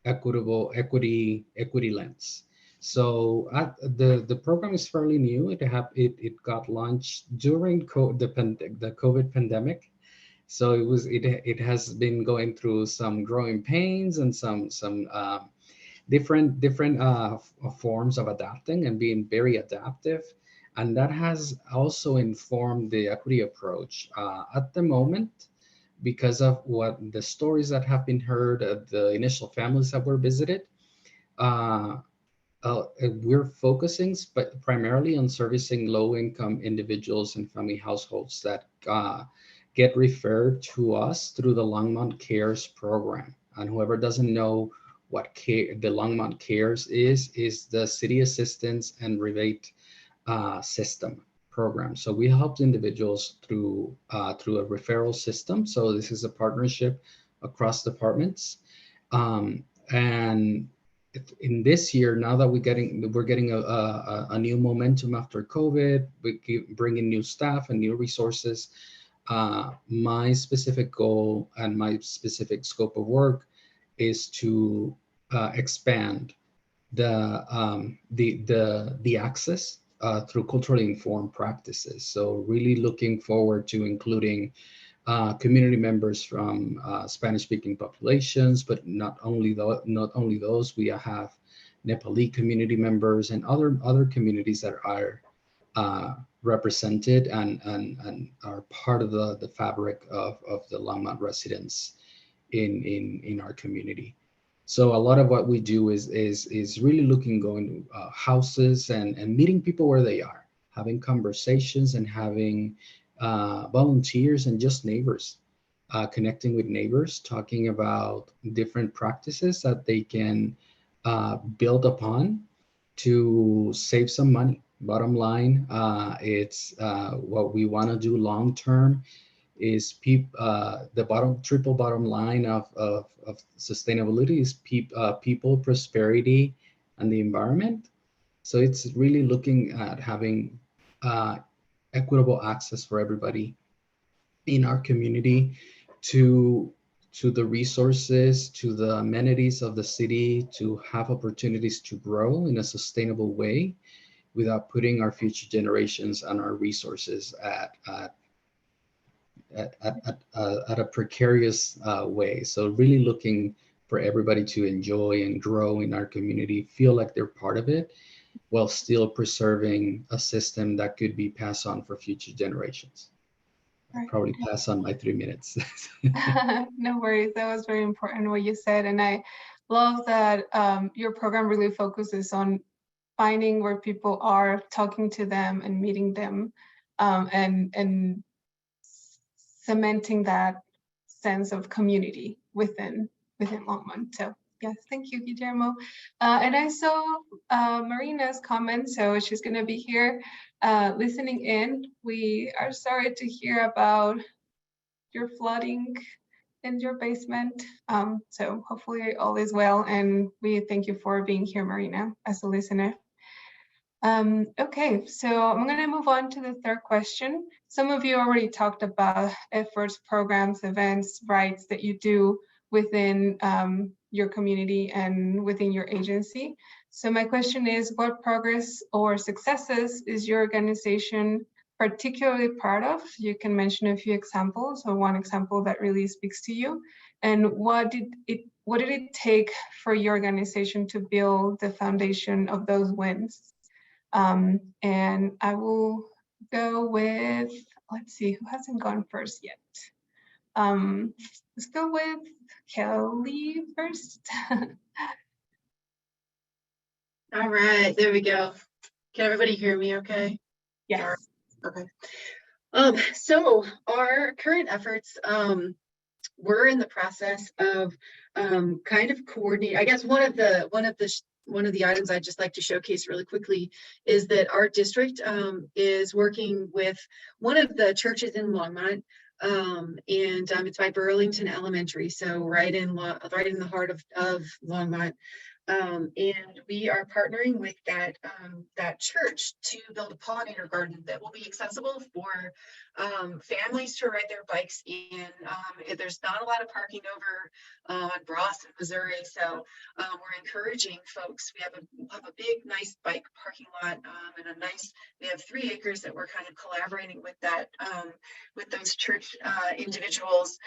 equity lens. So the program is fairly new. It got launched during the COVID pandemic. So it has been going through some growing pains and some different forms of adapting and being very adaptive, and that has also informed the equity approach at the moment, because of what the stories that have been heard, the initial families that were visited. We're focusing primarily on servicing low-income individuals and family households that get referred to us through the Longmont Cares program. And whoever doesn't know what the Longmont Cares is the city assistance and rebate system program. So we help individuals through a referral system. So this is a partnership across departments. And in this year, now that we're getting a new momentum after COVID, we keep bringing new staff and new resources. My specific goal and my specific scope of work is to expand the access through culturally informed practices. So really looking forward to including community members from Spanish-speaking populations, but not only those. We have Nepali community members and other communities that are represented and are part of the fabric of the Longmont residents in our community. So a lot of what we do is really going to houses and meeting people where they are, having conversations and having volunteers and just neighbors, connecting with neighbors, talking about different practices that they can build upon to save some money. Bottom line, it's what we want to do long term is the triple bottom line of sustainability is people, prosperity, and the environment. So it's really looking at having equitable access for everybody in our community to the resources, to the amenities of the city, to have opportunities to grow in a sustainable way without putting our future generations and our resources at a precarious way. So really looking for everybody to enjoy and grow in our community, feel like they're part of it, while still preserving a system that could be passed on for future generations. I'll probably pass on my 3 minutes. No worries. That was very important what you said. And I love that your program really focuses on finding where people are, talking to them and meeting them, and cementing that sense of community within Longmont. So yes, thank you, Guillermo. And I saw Marina's comment, so she's going to be here listening in. We are sorry to hear about your flooding in your basement. So hopefully all is well, and we thank you for being here, Marina, as a listener. Okay, so I'm going to move on to the third question. Some of you already talked about efforts, programs, events, rights that you do within your community and within your agency. So my question is, what progress or successes is your organization particularly proud of? You can mention a few examples or one example that really speaks to you. And what did it take for your organization to build the foundation of those wins? And I will go with, let's see, who hasn't gone first yet? Let's go with Kelly first. All right, there we go. Can everybody hear me okay? Yes. Okay. So our current efforts, we're in the process of kind of coordinating. I guess one of the items I'd just like to showcase really quickly is that our district is working with one of the churches in Longmont, and it's by Burlington Elementary, so right in the heart of Longmont. And we are partnering with that church to build a pollinator garden that will be accessible for families to ride their bikes in. There's not a lot of parking over on Bross in Missouri, so we're encouraging folks. We have a big, nice bike parking lot, and we have 3 acres that we're kind of collaborating with with those church individuals,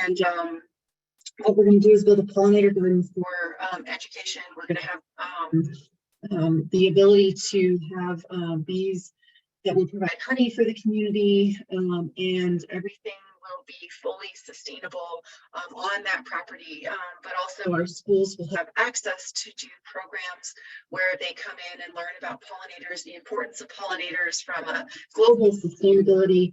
and what we're going to do is build a pollinator garden for education. We're going to have the ability to have bees that will provide honey for the community, and everything will be fully sustainable on that property. But also our schools will have access to do programs where they come in and learn about pollinators, the importance of pollinators from a global sustainability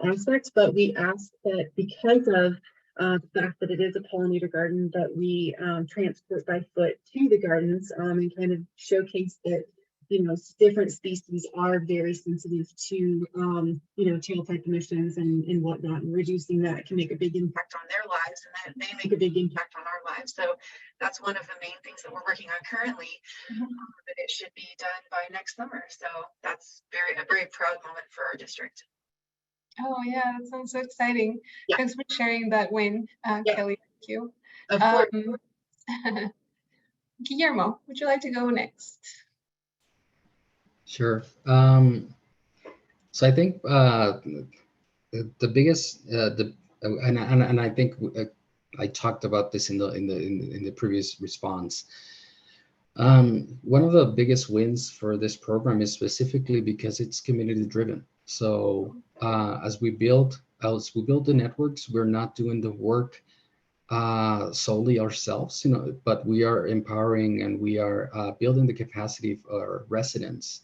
aspect. But we ask that because of the fact that it is a pollinator garden, that we transport by foot to the gardens, and kind of showcase that, you know, different species are very sensitive to, you know, tailpipe emissions and whatnot, and reducing that can make a big impact on their lives, and then they make a big impact on our lives. So that's one of the main things that we're working on currently, that it should be done by next summer. So that's a very proud moment for our district. Oh yeah, that sounds so exciting. Yeah. Thanks for sharing that win, Yeah. Kelly. Thank you. Of course. Guillermo, would you like to go next? Sure. So I think the biggest and I think I talked about this in the previous response. One of the biggest wins for this program is specifically because it's community driven. So as we build the networks, we're not doing the work solely ourselves, you know, but we are empowering and we are building the capacity of our residents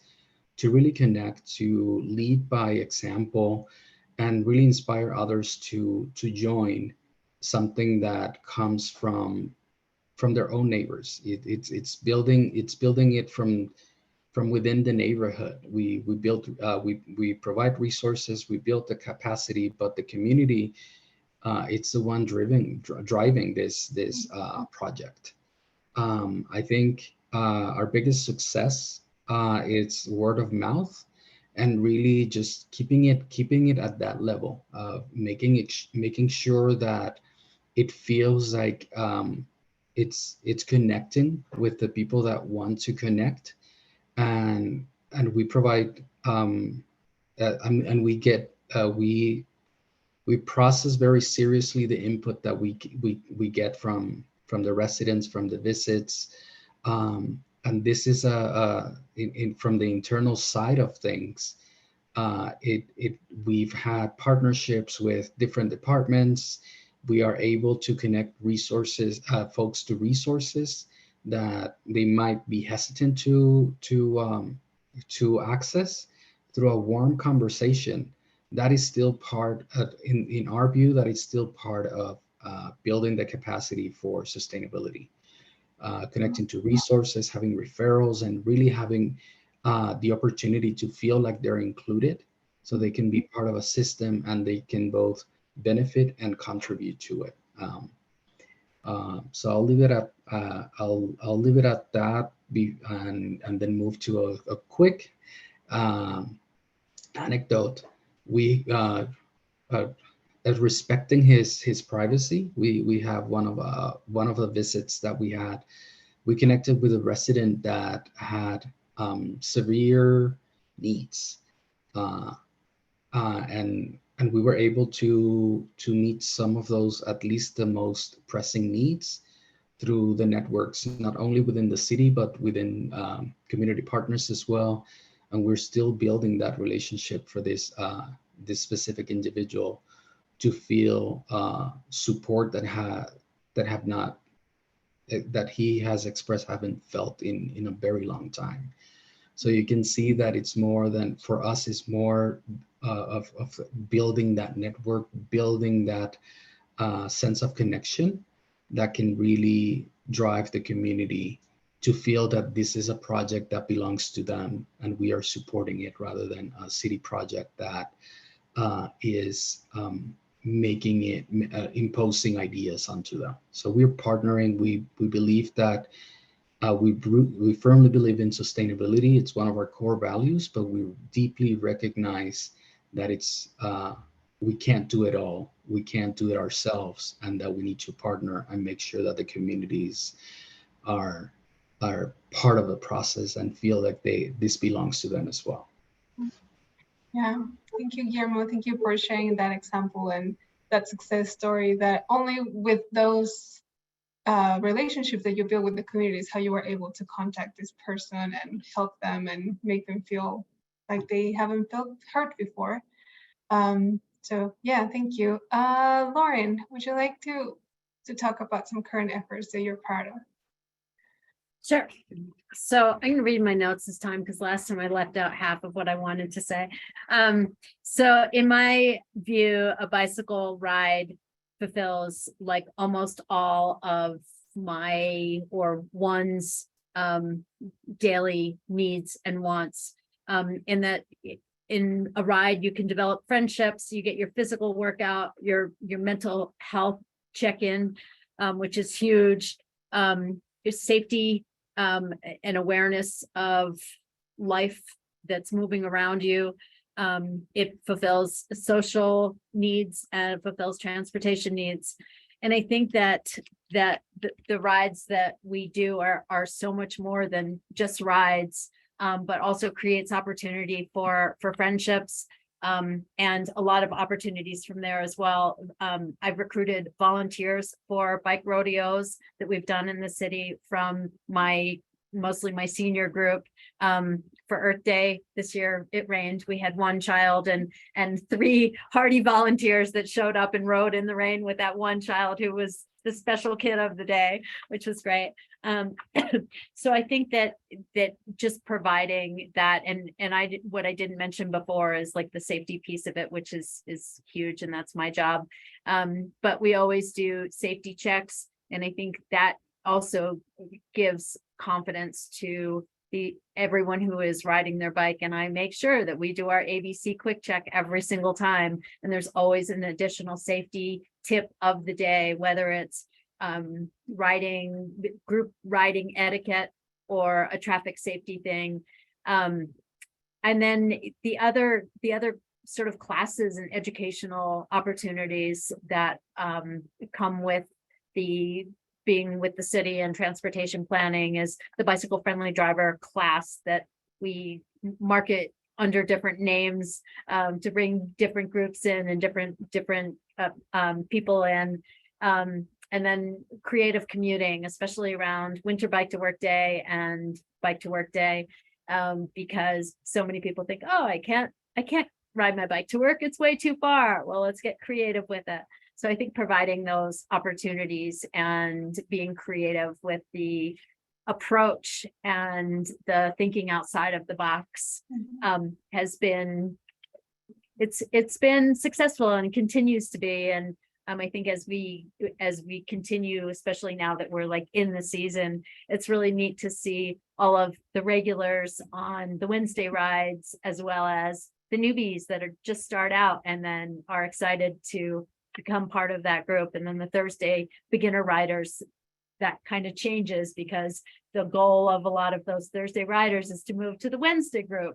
to really connect, to lead by example, and really inspire others to join something that comes from their own neighbors. It's building it from within the neighborhood. We provide resources, we build the capacity, but the community, it's the one driving this project. I think our biggest success is word of mouth, and really just keeping it at that level, making sure that it feels like it's connecting with the people that want to connect, and we provide and we get we process very seriously the input that we get from the residents, from the visits, and this is from the internal side of things. We've had partnerships with different departments. We are able to connect resources, folks to resources that they might be hesitant to access through a warm conversation. That is still part of, in our view, that is still part of building the capacity for sustainability. Connecting to resources, having referrals, and really having the opportunity to feel like they're included, so they can be part of a system and they can both benefit and contribute to it. So I'll leave it at I'll leave it at that. And then move to a quick anecdote. We respecting his privacy, we have one of the visits that we had. We connected with a resident that had severe needs, and we were able to meet some of those, at least the most pressing needs, through the networks, not only within the city but within community partners as well. And we're still building that relationship for this specific individual to feel support that he has expressed haven't felt in a very long time. So you can see that it's more than, for us, it's more of building that network, building that sense of connection that can really drive the community to feel that this is a project that belongs to them and we are supporting it rather than a city project that is making it, imposing ideas onto them. So we're partnering. We believe that we firmly believe in sustainability. It's one of our core values, but we deeply recognize that it's we can't do it all. We can't do it ourselves, and that we need to partner and make sure that the communities are part of the process and feel like this belongs to them as well. Yeah, thank you, Guillermo. Thank you for sharing that example and that success story, that only with those relationships that you build with the communities, how you were able to contact this person and help them and make them feel like they haven't felt hurt before. So yeah, thank you. Lauren, would you like to talk about some current efforts that you're part of? Sure. So I'm going to read my notes this time because last time I left out half of what I wanted to say. So in my view, a bicycle ride fulfills like almost all of my or one's daily needs and wants, in that in a ride you can develop friendships, you get your physical workout, your mental health check-in, which is huge, your safety, and awareness of life that's moving around you. It fulfills social needs and it fulfills transportation needs. And I think that the rides that we do are so much more than just rides, but also creates opportunity for friendships, and a lot of opportunities from there as well. I've recruited volunteers for bike rodeos that we've done in the city from mostly my senior group. For Earth Day this year, it rained. We had one child and 3 hardy volunteers that showed up and rode in the rain with that one child who was the special kid of the day, which was great. So I think that just providing that, and what I didn't mention before is like the safety piece of it, which is huge, and that's my job. But we always do safety checks, and I think that also gives confidence to everyone who is riding their bike. And I make sure that we do our ABC quick check every single time, and there's always an additional safety tip of the day, whether it's group riding etiquette or a traffic safety thing. And then the other sort of classes and educational opportunities that come with being with the city and transportation planning is the bicycle friendly driver class that we market under different names, to bring different groups in and different people in. And then creative commuting, especially around winter bike to work day and bike to work day, because so many people think, oh, I can't ride my bike to work, it's way too far. Well, let's get creative with it. So I think providing those opportunities and being creative with the approach and the thinking outside of the box has been, it's been successful and continues to be. And I think as we continue, especially now that we're like in the season, it's really neat to see all of the regulars on the Wednesday rides, as well as the newbies that are just start out and then are excited to become part of that group. And then the Thursday beginner riders, that kind of changes because the goal of a lot of those Thursday riders is to move to the Wednesday group.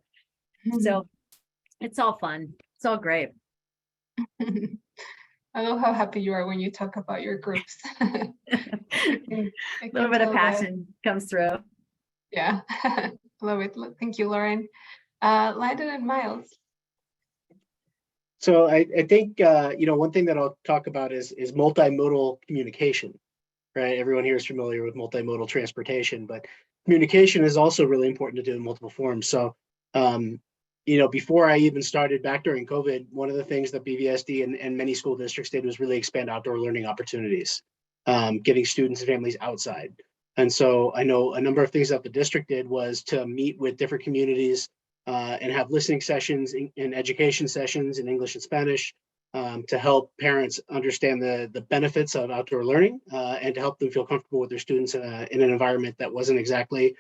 So it's all fun. It's all great. I love how happy you are when you talk about your groups. A little bit of passion comes through. Yeah, love it. Thank you, Lauren. Landon and Miles. So I think, one thing that I'll talk about is multimodal communication, right? Everyone here is familiar with multimodal transportation, but communication is also really important to do in multiple forms. So, before I even started back during COVID, one of the things that BVSD and many school districts did was really expand outdoor learning opportunities, getting students and families outside. And so I know a number of things that the district did was to meet with different communities and have listening sessions and education sessions in English and Spanish, to help parents understand the benefits of outdoor learning and to help them feel comfortable with their students in an environment that wasn't exactly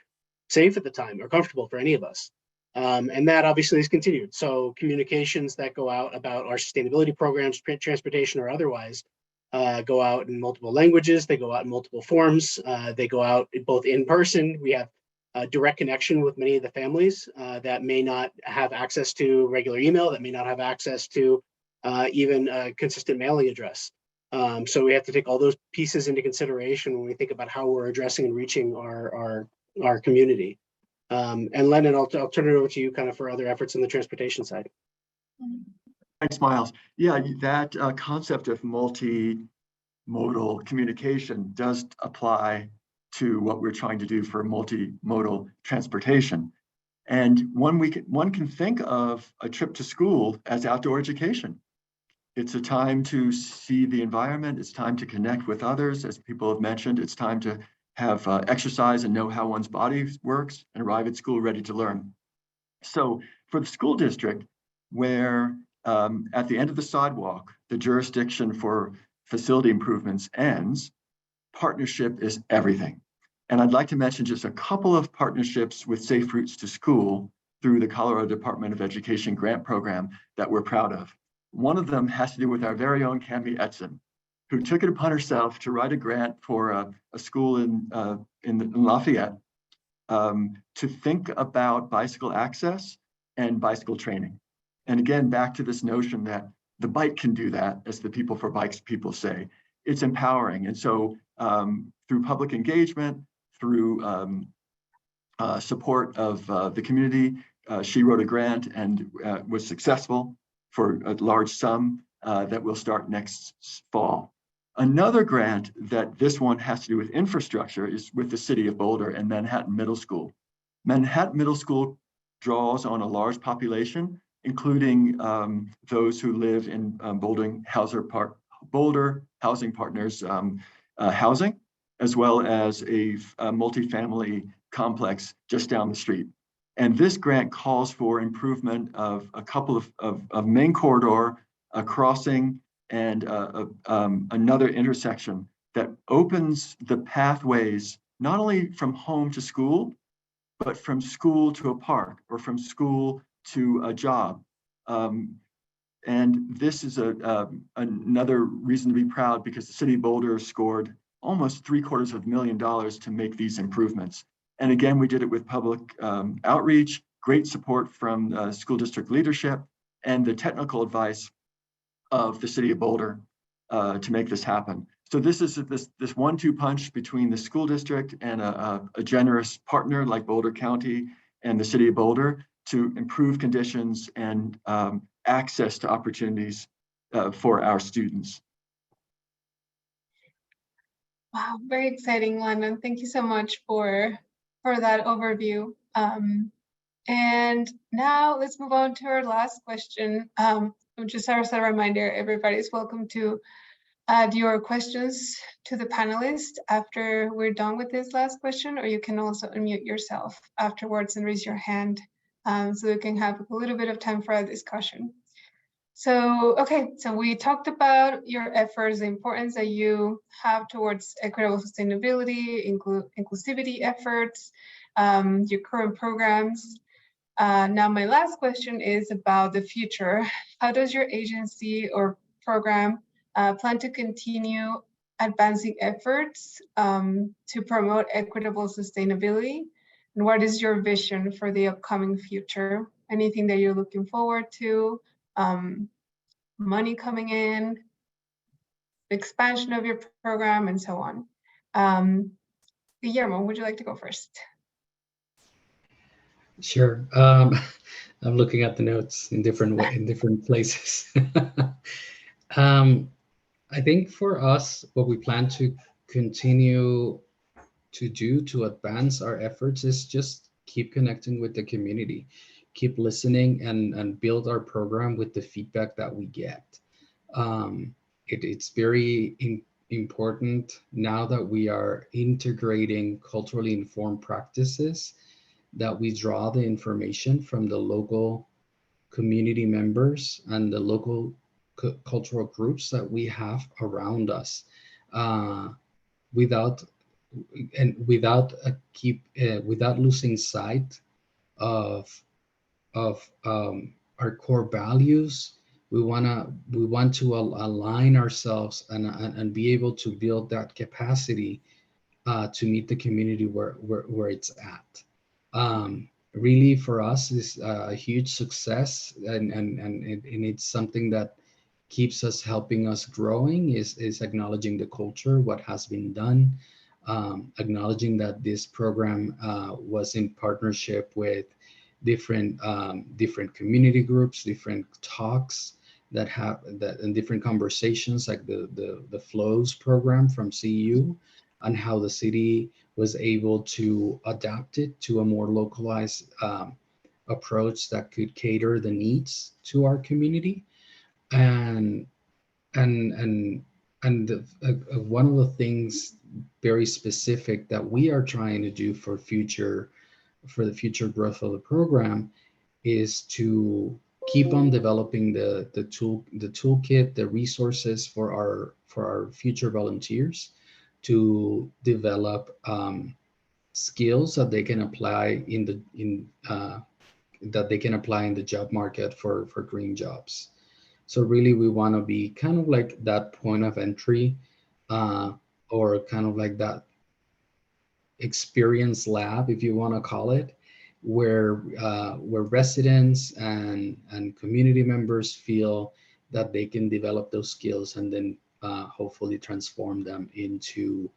safe at the time or comfortable for any of us. And that obviously is continued. So communications that go out about our sustainability programs, transportation or otherwise, go out in multiple languages. They go out in multiple forms. They go out both in person. We have a direct connection with many of the families that may not have access to regular email, that may not have access to even a consistent mailing address. So we have to take all those pieces into consideration when we think about how we're addressing and reaching our community. And Lennon, I'll turn it over to you kind of for other efforts in the transportation side. Thanks, Miles. Yeah, that concept of multimodal communication does apply to what we're trying to do for multimodal transportation. And one can think of a trip to school as outdoor education. It's a time to see the environment. It's time to connect with others. As people have mentioned, it's time to have exercise and know how one's body works and arrive at school ready to learn. So for the school district, where at the end of the sidewalk, the jurisdiction for facility improvements ends, partnership is everything. And I'd like to mention just a couple of partnerships with Safe Routes to School through the Colorado Department of Education grant program that we're proud of. One of them has to do with our very own Cami Etzen, who took it upon herself to write a grant for a school in Lafayette to think about bicycle access and bicycle training. And again, back to this notion that the bike can do that, as the People for Bikes people say. It's empowering. And so through public engagement, through support of the community, she wrote a grant and was successful for a large sum that will start next fall. Another grant that this one has to do with infrastructure is with the City of Boulder and Manhattan Middle School. Manhattan Middle School draws on a large population, including those who live in Boulder Housing Partners housing, as well as a multifamily complex just down the street. And this grant calls for improvement of a couple of main corridor, a crossing, and another intersection that opens the pathways, not only from home to school, but from school to a park or from school to a job. And this is another reason to be proud, because the City of Boulder scored almost $750,000 to make these improvements. And again, we did it with public outreach, great support from school district leadership, and the technical advice of the City of Boulder to make this happen. So this is this 1-2 punch between the school district and a generous partner like Boulder County and the City of Boulder to improve conditions and access to opportunities for our students. Wow, very exciting, London. Thank you so much for that overview. And now let's move on to our last question. Just as a reminder, everybody's welcome to add your questions to the panelists after we're done with this last question, or you can also unmute yourself afterwards and raise your hand so we can have a little bit of time for a discussion. So, okay, so we talked about your efforts, the importance that you have towards equitable sustainability, inclusivity efforts, your current programs. Now, my last question is about the future. How does your agency or program plan to continue advancing efforts to promote equitable sustainability? And what is your vision for the upcoming future? Anything that you're looking forward to? Money coming in, expansion of your program, and so on. Guillermo, would you like to go first? Sure. I'm looking at the notes in different places. I think for us, what we plan to continue to do to advance our efforts is just keep connecting with the community, keep listening, and build our program with the feedback that we get. It's very important now that we are integrating culturally informed practices, that we draw the information from the local community members and the local cultural groups that we have around us, without without losing sight of our core values. We want to align ourselves and be able to build that capacity to meet the community where it's at. Really, for us, is a huge success, and it's something that keeps us helping us growing, is acknowledging the culture, what has been done, acknowledging that this program was in partnership with different community groups, different talks and different conversations, like the flows program from CU, and how the city was able to adapt it to a more localized approach that could cater the needs to our community. And one of the things very specific that we are trying to do for the future growth of the program is to keep on developing the toolkit, the resources for our future volunteers to develop skills that they can apply in the job market for green jobs. So really, we want to be kind of like that point of entry, or kind of like that experience lab, if you want to call it, where residents and community members feel that they can develop those skills and then hopefully transform them into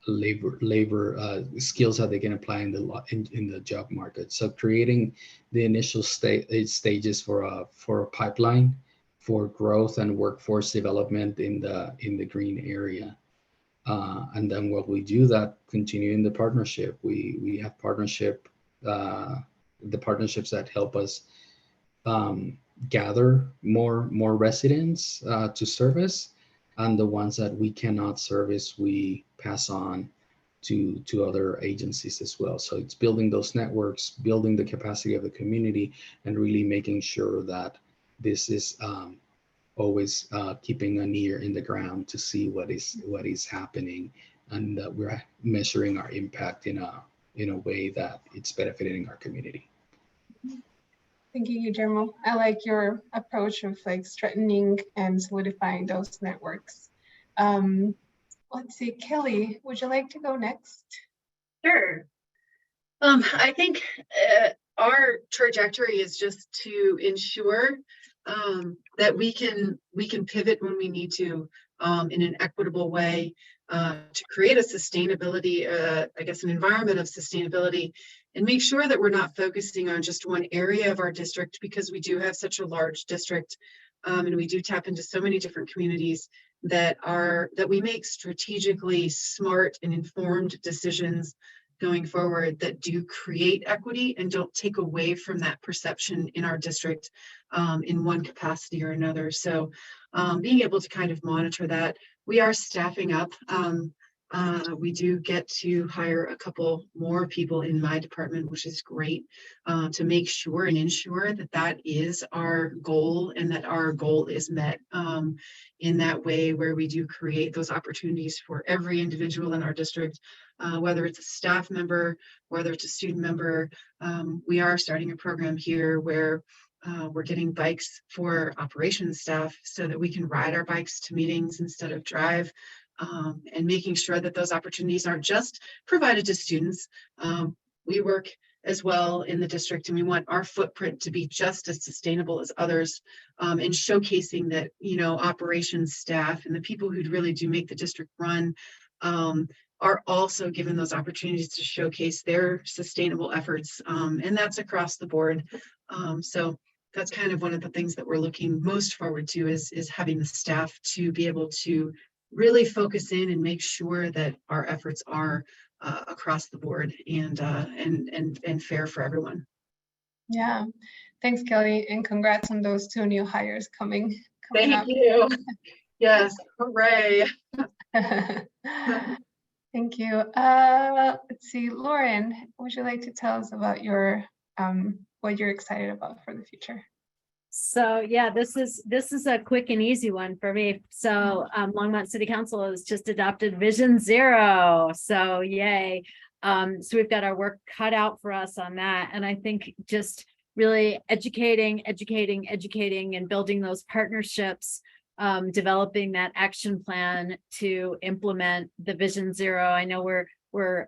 labor skills that they can apply in the job market. So creating the initial stages for a pipeline for growth and workforce development in the green area. And then while we do that, continuing the partnership, we have the partnerships that help us gather more residents to service, and the ones that we cannot service, we pass on to other agencies as well. So it's building those networks, building the capacity of the community, and really making sure that this is always keeping an ear in the ground to see what is happening, and that we're measuring our impact in a way that it's benefiting our community. Thank you, Guillermo. I like your approach of like strengthening and solidifying those networks. Let's see, Kelly, would you like to go next? Sure. I think our trajectory is just to ensure that we can pivot when we need to in an equitable way to create a sustainability, I guess, an environment of sustainability, and make sure that we're not focusing on just one area of our district, because we do have such a large district, and we do tap into so many different communities that we make strategically smart and informed decisions going forward that do create equity and don't take away from that perception in our district in one capacity or another. So being able to kind of monitor that. We are staffing up. We do get to hire a couple more people in my department, which is great, to make sure and ensure that that is our goal, and that our goal is met in that way, where we do create those opportunities for every individual in our district, whether it's a staff member, whether it's a student member. We are starting a program here where we're getting bikes for operations staff so that we can ride our bikes to meetings instead of drive, and making sure that those opportunities aren't just provided to students. We work as well in the district, and we want our footprint to be just as sustainable as others, and showcasing that, operations staff and the people who really do make the district run are also given those opportunities to showcase their sustainable efforts, and that's across the board. So that's kind of one of the things that we're looking most forward to, is having the staff to be able to really focus in and make sure that our efforts are across the board and fair for everyone. Yeah, thanks, Kelly, and congrats on those 2 new hires coming Thank up. you. Yes, hooray. Thank you. Let's see, Lauren, would you like to tell us about your what you're excited about for the future? So yeah, this is a quick and easy one for me. So Longmont City Council has just adopted Vision Zero. So yay. So we've got our work cut out for us on that. And I think just really educating and building those partnerships, developing that action plan to implement the Vision Zero. I know we're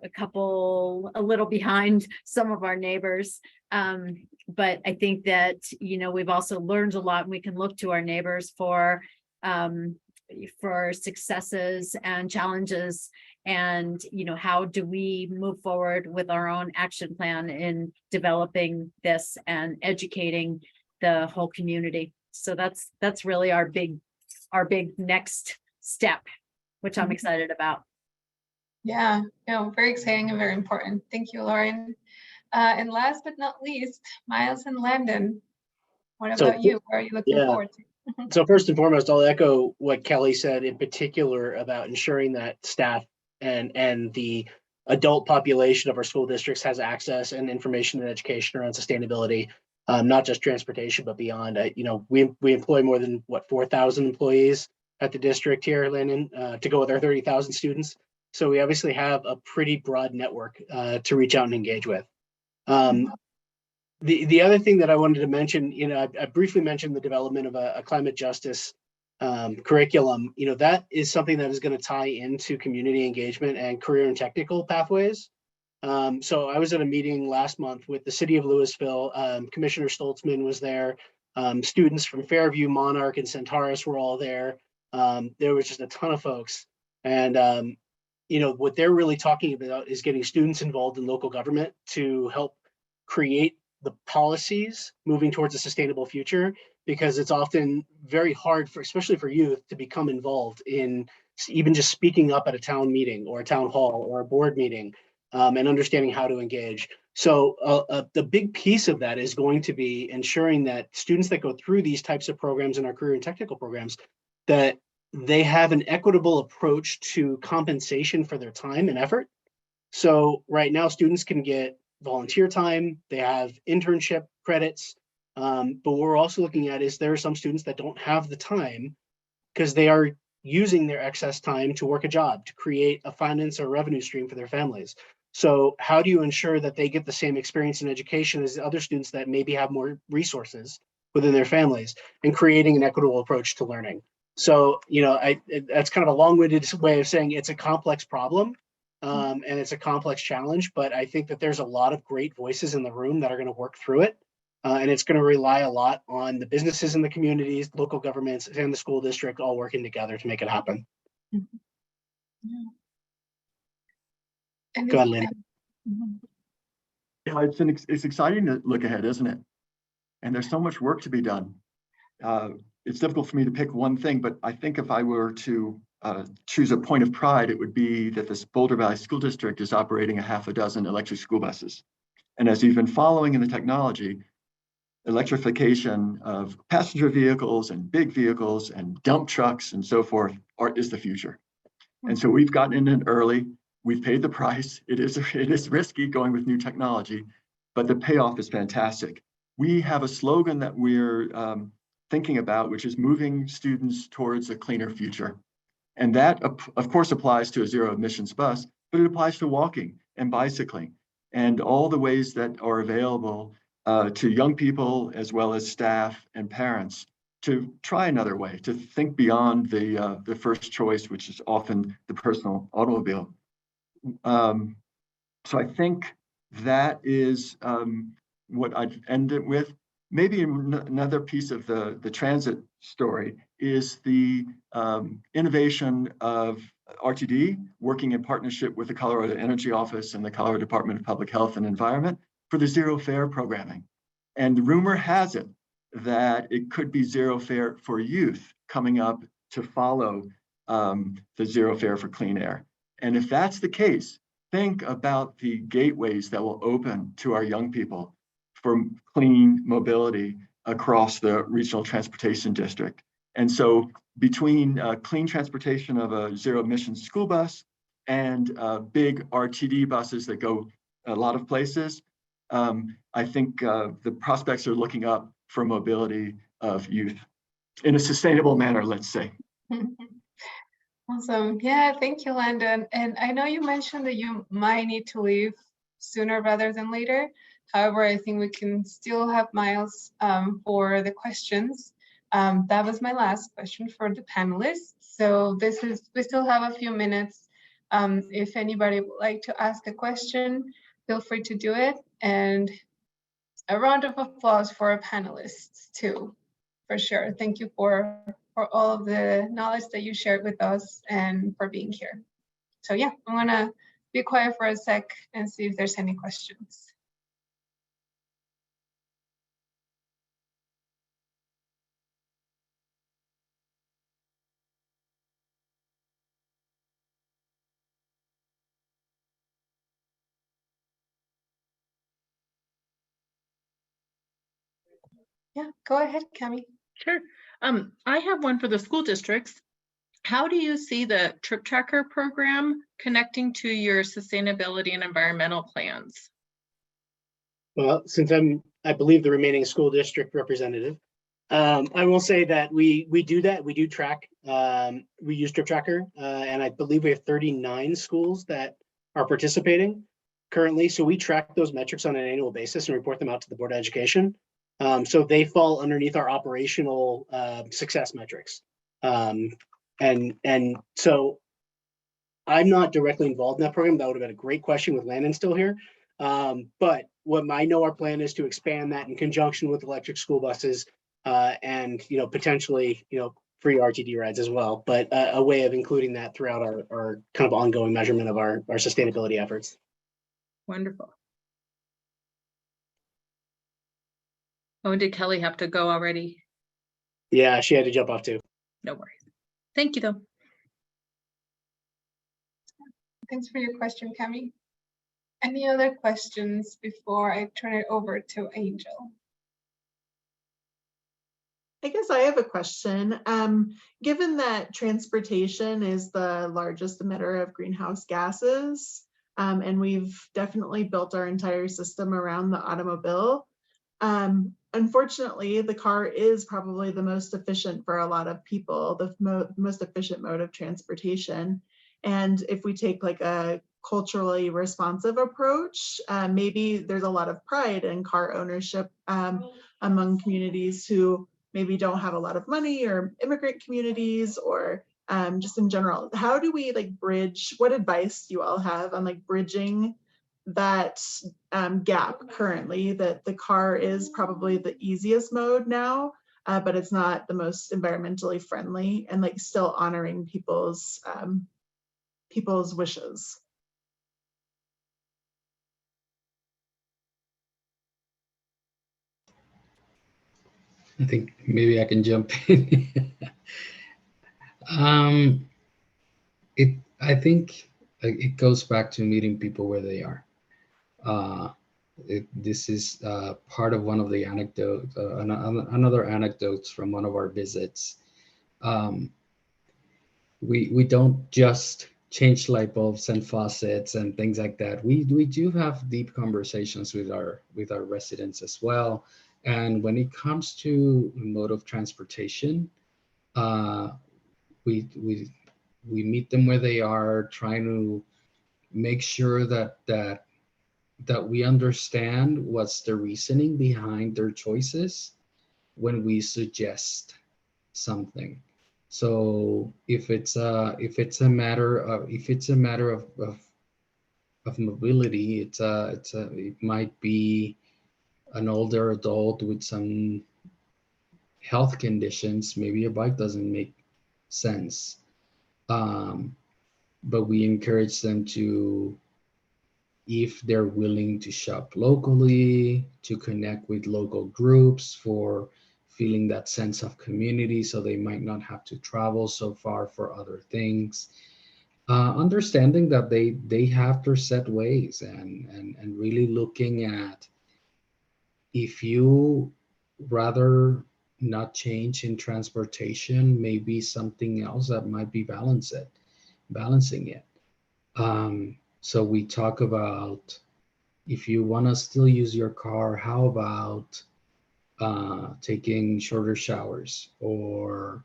a little behind some of our neighbors. But I think that, we've also learned a lot, and we can look to our neighbors for successes and challenges, and, how do we move forward with our own action plan in developing this and educating the whole community. So that's really our big next step, which I'm excited about. Yeah, very exciting and very important. Thank you, Lauren. And last but not least, Miles and Landon. What about you? What are you looking forward to? So first and foremost, I'll echo what Kelly said in particular about ensuring that staff and the adult population of our school districts has access and information and education around sustainability, not just transportation, but beyond. We employ more than 4,000 employees at the district here, Landon, to go with our 30,000 students. So we obviously have a pretty broad network to reach out and engage with. The other thing that I wanted to mention, I briefly mentioned the development of a climate justice curriculum. That is something that is going to tie into community engagement and career and technical pathways. So I was at a meeting last month with the city of Louisville. Commissioner Stoltzman was there. Students from Fairview, Monarch, and Centaurus were all there. There was just a ton of folks. And what they're really talking about is getting students involved in local government to help create the policies moving towards a sustainable future, because it's often very hard especially for youth, to become involved in even just speaking up at a town meeting or a town hall or a board meeting, and understanding how to engage. So the big piece of that is going to be ensuring that students that go through these types of programs in our career and technical programs, that they have an equitable approach to compensation for their time and effort. So right now, students can get volunteer time, they have internship credits, but what we're also looking at is there are some students that don't have the time because they are using their excess time to work a job, to create a finance or revenue stream for their families. So how do you ensure that they get the same experience in education as the other students that maybe have more resources within their families, and creating an equitable approach to learning? So, that's kind of a long-winded way of saying it's a complex problem. And it's a complex challenge, but I think that there's a lot of great voices in the room that are going to work through it. And it's going to rely a lot on the businesses in the communities, local governments, and the school district all working together to make it happen. Go ahead, Lynn. Yeah, it's exciting to look ahead, isn't it? And there's so much work to be done. It's difficult for me to pick one thing, but I think if I were to choose a point of pride, it would be that this Boulder Valley School District is operating a half a dozen electric school buses. And as you've been following in the technology, electrification of passenger vehicles and big vehicles and dump trucks and so forth is the future. And so we've gotten in it early. We've paid the price. It is risky going with new technology, but the payoff is fantastic. We have a slogan that we're thinking about, which is moving students towards a cleaner future. And that, of course, applies to a zero emissions bus, but it applies to walking and bicycling and all the ways that are available to young people, as well as staff and parents, to try another way, to think beyond the first choice, which is often the personal automobile. So I think that is what I'd end it with. Maybe another piece of the transit story is the innovation of RTD, working in partnership with the Colorado Energy Office and the Colorado Department of Public Health and Environment for the zero fare programming. And rumor has it that it could be zero fare for youth coming up to follow the zero fare for clean air. And if that's the case, think about the gateways that will open to our young people for clean mobility across the regional transportation district. And so between clean transportation of a zero emissions school bus and big RTD buses that go a lot of places, I think the prospects are looking up for mobility youth in a sustainable manner, let's say. Awesome. Yeah, thank you, Landon. And I know you mentioned that you might need to leave sooner rather than later. However, I think we can still have Miles for the questions. That was my last question for the panelists. So we still have a few minutes. If anybody would like to ask a question, feel free to do it. And a round of applause for our panelists too, for sure. Thank you for all of the knowledge that you shared with us and for being here. So yeah, I'm gonna be quiet for a sec and see if there's any questions. Yeah, go ahead, Cami. Sure. I have one for the school districts. How do you see the trip tracker program connecting to your sustainability and environmental plans? Well, since I believe the remaining school district representative, I will say that we do that. We do track. We use Trip Tracker, and I believe we have 39 schools that are participating currently. So we track those metrics on an annual basis and report them out to the Board of Education. So they fall underneath our operational success metrics. And so I'm not directly involved in that program. That would have been a great question with Landon still here. But what I know our plan is to expand that in conjunction with electric school buses and potentially free RTD rides as well. But a way of including that throughout our kind of ongoing measurement of our sustainability efforts. Wonderful. Oh, and did Kelly have to go already? Yeah, she had to jump off too. No worries. Thank you, though. Thanks for your question, Cami. Any other questions before I turn it over to Angel? I guess I have a question. Given that transportation is the largest emitter of greenhouse gases, and we've definitely built our entire system around the automobile, unfortunately, the car is probably the most efficient for a lot of people, the most efficient mode of transportation. And if we take like a culturally responsive approach, maybe there's a lot of pride in car ownership among communities who maybe don't have a lot of money, or immigrant communities, or just in general. How do we like bridge, what advice do you all have on like bridging that gap currently, that the car is probably the easiest mode now, but it's not the most environmentally friendly, and like still honoring people's wishes? I think maybe I can jump in. I think it goes back to meeting people where they are. This is part of one of the anecdotes, another anecdotes from one of our visits. We don't just change light bulbs and faucets and things like that. We do have deep conversations with our residents as well. And when it comes to mode of transportation, we meet them where they are, trying to make sure that we understand what's the reasoning behind their choices when we suggest something. So if it's a matter of mobility, it might be an older adult with some health conditions. Maybe a bike doesn't make sense, but we encourage them to, if they're willing to shop locally, to connect with local groups for feeling that sense of community, so they might not have to travel so far for other things. Understanding that they have their set ways, and really looking at, if you rather not change in transportation, maybe something else that might be balancing it. So we talk about, if you want to still use your car, how about taking shorter showers, or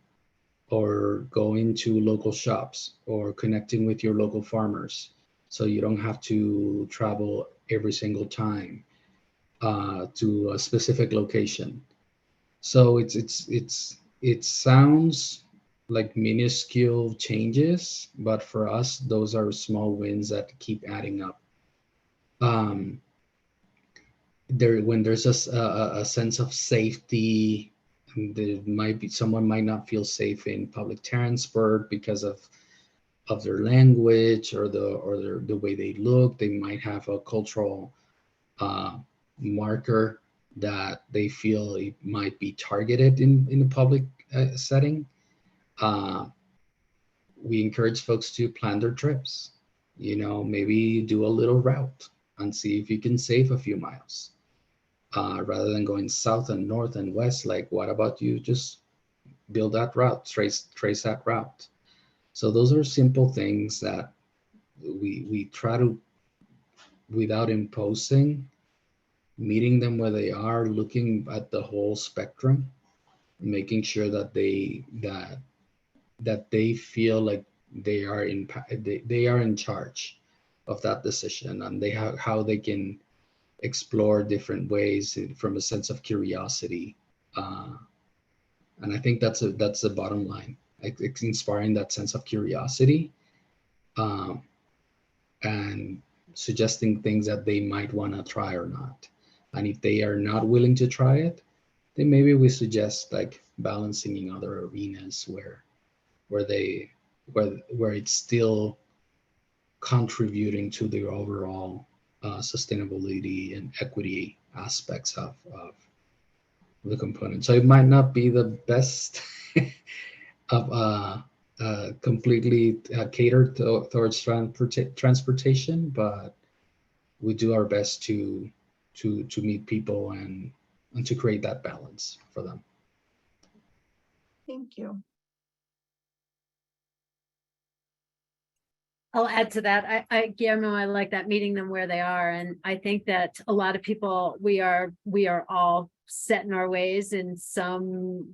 going to local shops, or connecting with your local farmers, so you don't have to travel every single time to a specific location. So it sounds like minuscule changes, but for us, those are small wins that keep adding up. When there's a sense of safety, there might be someone might not feel safe in public transport because of their language or the way they look. They might have a cultural marker that they feel it might be targeted in a public setting. We encourage folks to plan their trips. Maybe do a little route and see if you can save a few miles. Rather than going south and north and west, like, what about you just build that route, trace that route? So those are simple things that we try to, without imposing, meeting them where they are, looking at the whole spectrum, making sure that they feel like they are in charge of that decision, and they have how they can explore different ways from a sense of curiosity. And I think that's the bottom line. It's inspiring that sense of curiosity, and suggesting things that they might want to try or not. And if they are not willing to try it, then maybe we suggest like balancing in other arenas where it's still contributing to the overall sustainability and equity aspects of the component. So it might not be the best of completely catered towards transportation, but we do our best to meet people and to create that balance for them. Thank you. I'll add to that. Guillermo, I like that, meeting them where they are. And I think that a lot of people, we are all set in our ways in some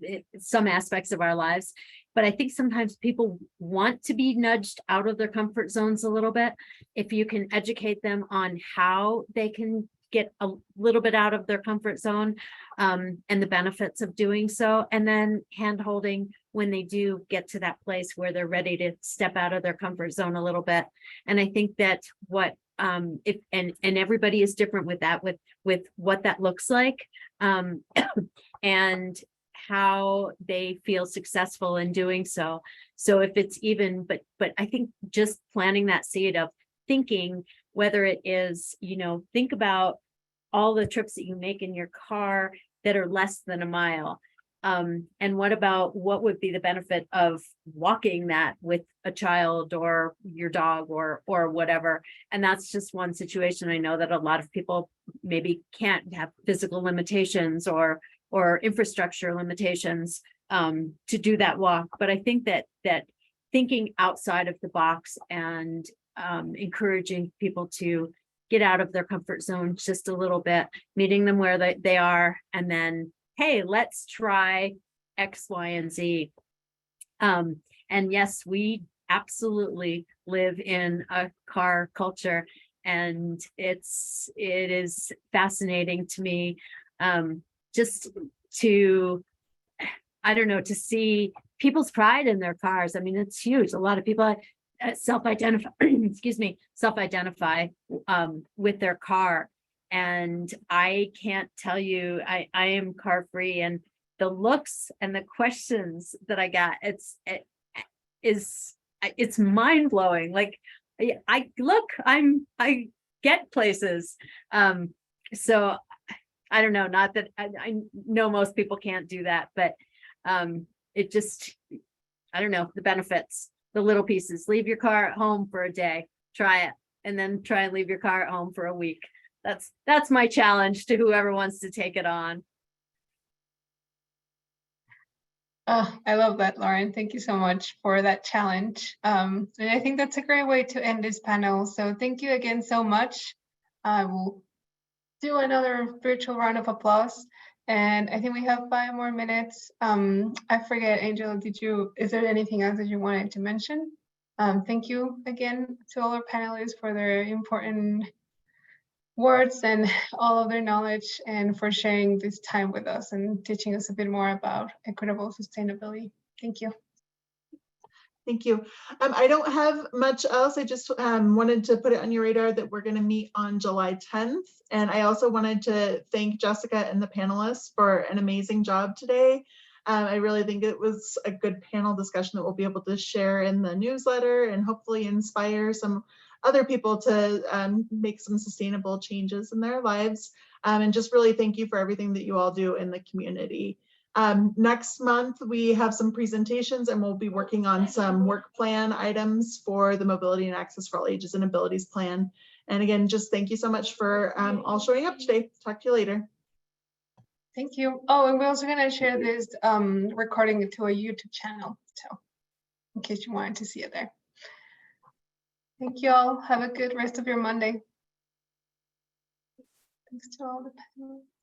aspects of our lives. But I think sometimes people want to be nudged out of their comfort zones a little bit. If you can educate them on how they can get a little bit out of their comfort zone, and the benefits of doing so, and then hand-holding when they do get to that place where they're ready to step out of their comfort zone a little bit. And I think that if everybody is different with that, with what that looks like, and how they feel successful in doing so. So if it's even, but I think just planting that seed of thinking, whether it is, think about all the trips that you make in your car that are less than a mile. And what would be the benefit of walking that with a child or your dog or whatever? And that's just one situation. I know that a lot of people maybe can't have physical limitations or infrastructure limitations to do that walk. But I think that thinking outside of the box and encouraging people to get out of their comfort zone just a little bit, meeting them where they are, and then, hey, let's try X, Y, and Z. And yes, we absolutely live in a car culture, and it is fascinating to me, just to, I don't know, to see people's pride in their cars. I mean, it's huge. A lot of people self-identify, self-identify with their car. And I can't tell you, I am car free, and the looks and the questions that I got, it's mind blowing. Like I get places. So I don't know, not that I know most people can't do that, but it just, I don't know, the benefits, the little pieces. Leave your car at home for a day, try it, and then try and leave your car at home for a week. That's my challenge to whoever wants to take it on. Oh, I love that, Lauren. Thank you so much for that challenge. And I think that's a great way to end this panel. So thank you again so much. I will do another virtual round of applause. And I think we have 5 more minutes. I forget, Angela, is there anything else that you wanted to mention? Thank you again to all our panelists for their important words and all of their knowledge, and for sharing this time with us and teaching us a bit more about equitable sustainability. Thank you. Thank you. I don't have much else. I just wanted to put it on your radar that we're going to meet on July 10th. And I also wanted to thank Jessica and the panelists for an amazing job today. I really think it was a good panel discussion that we'll be able to share in the newsletter and hopefully inspire some other people to make some sustainable changes in their lives. And just really thank you for everything that you all do in the community. Next month, we have some presentations and we'll be working on some work plan items for the Mobility and Access for All Ages and Abilities Plan. And again, just thank you so much for all showing up today. Talk to you later. Thank you. Oh, and we're also going to share this recording to a YouTube channel, so in case you wanted to see it there. Thank you all. Have a good rest of your Monday. Thanks to all the panelists.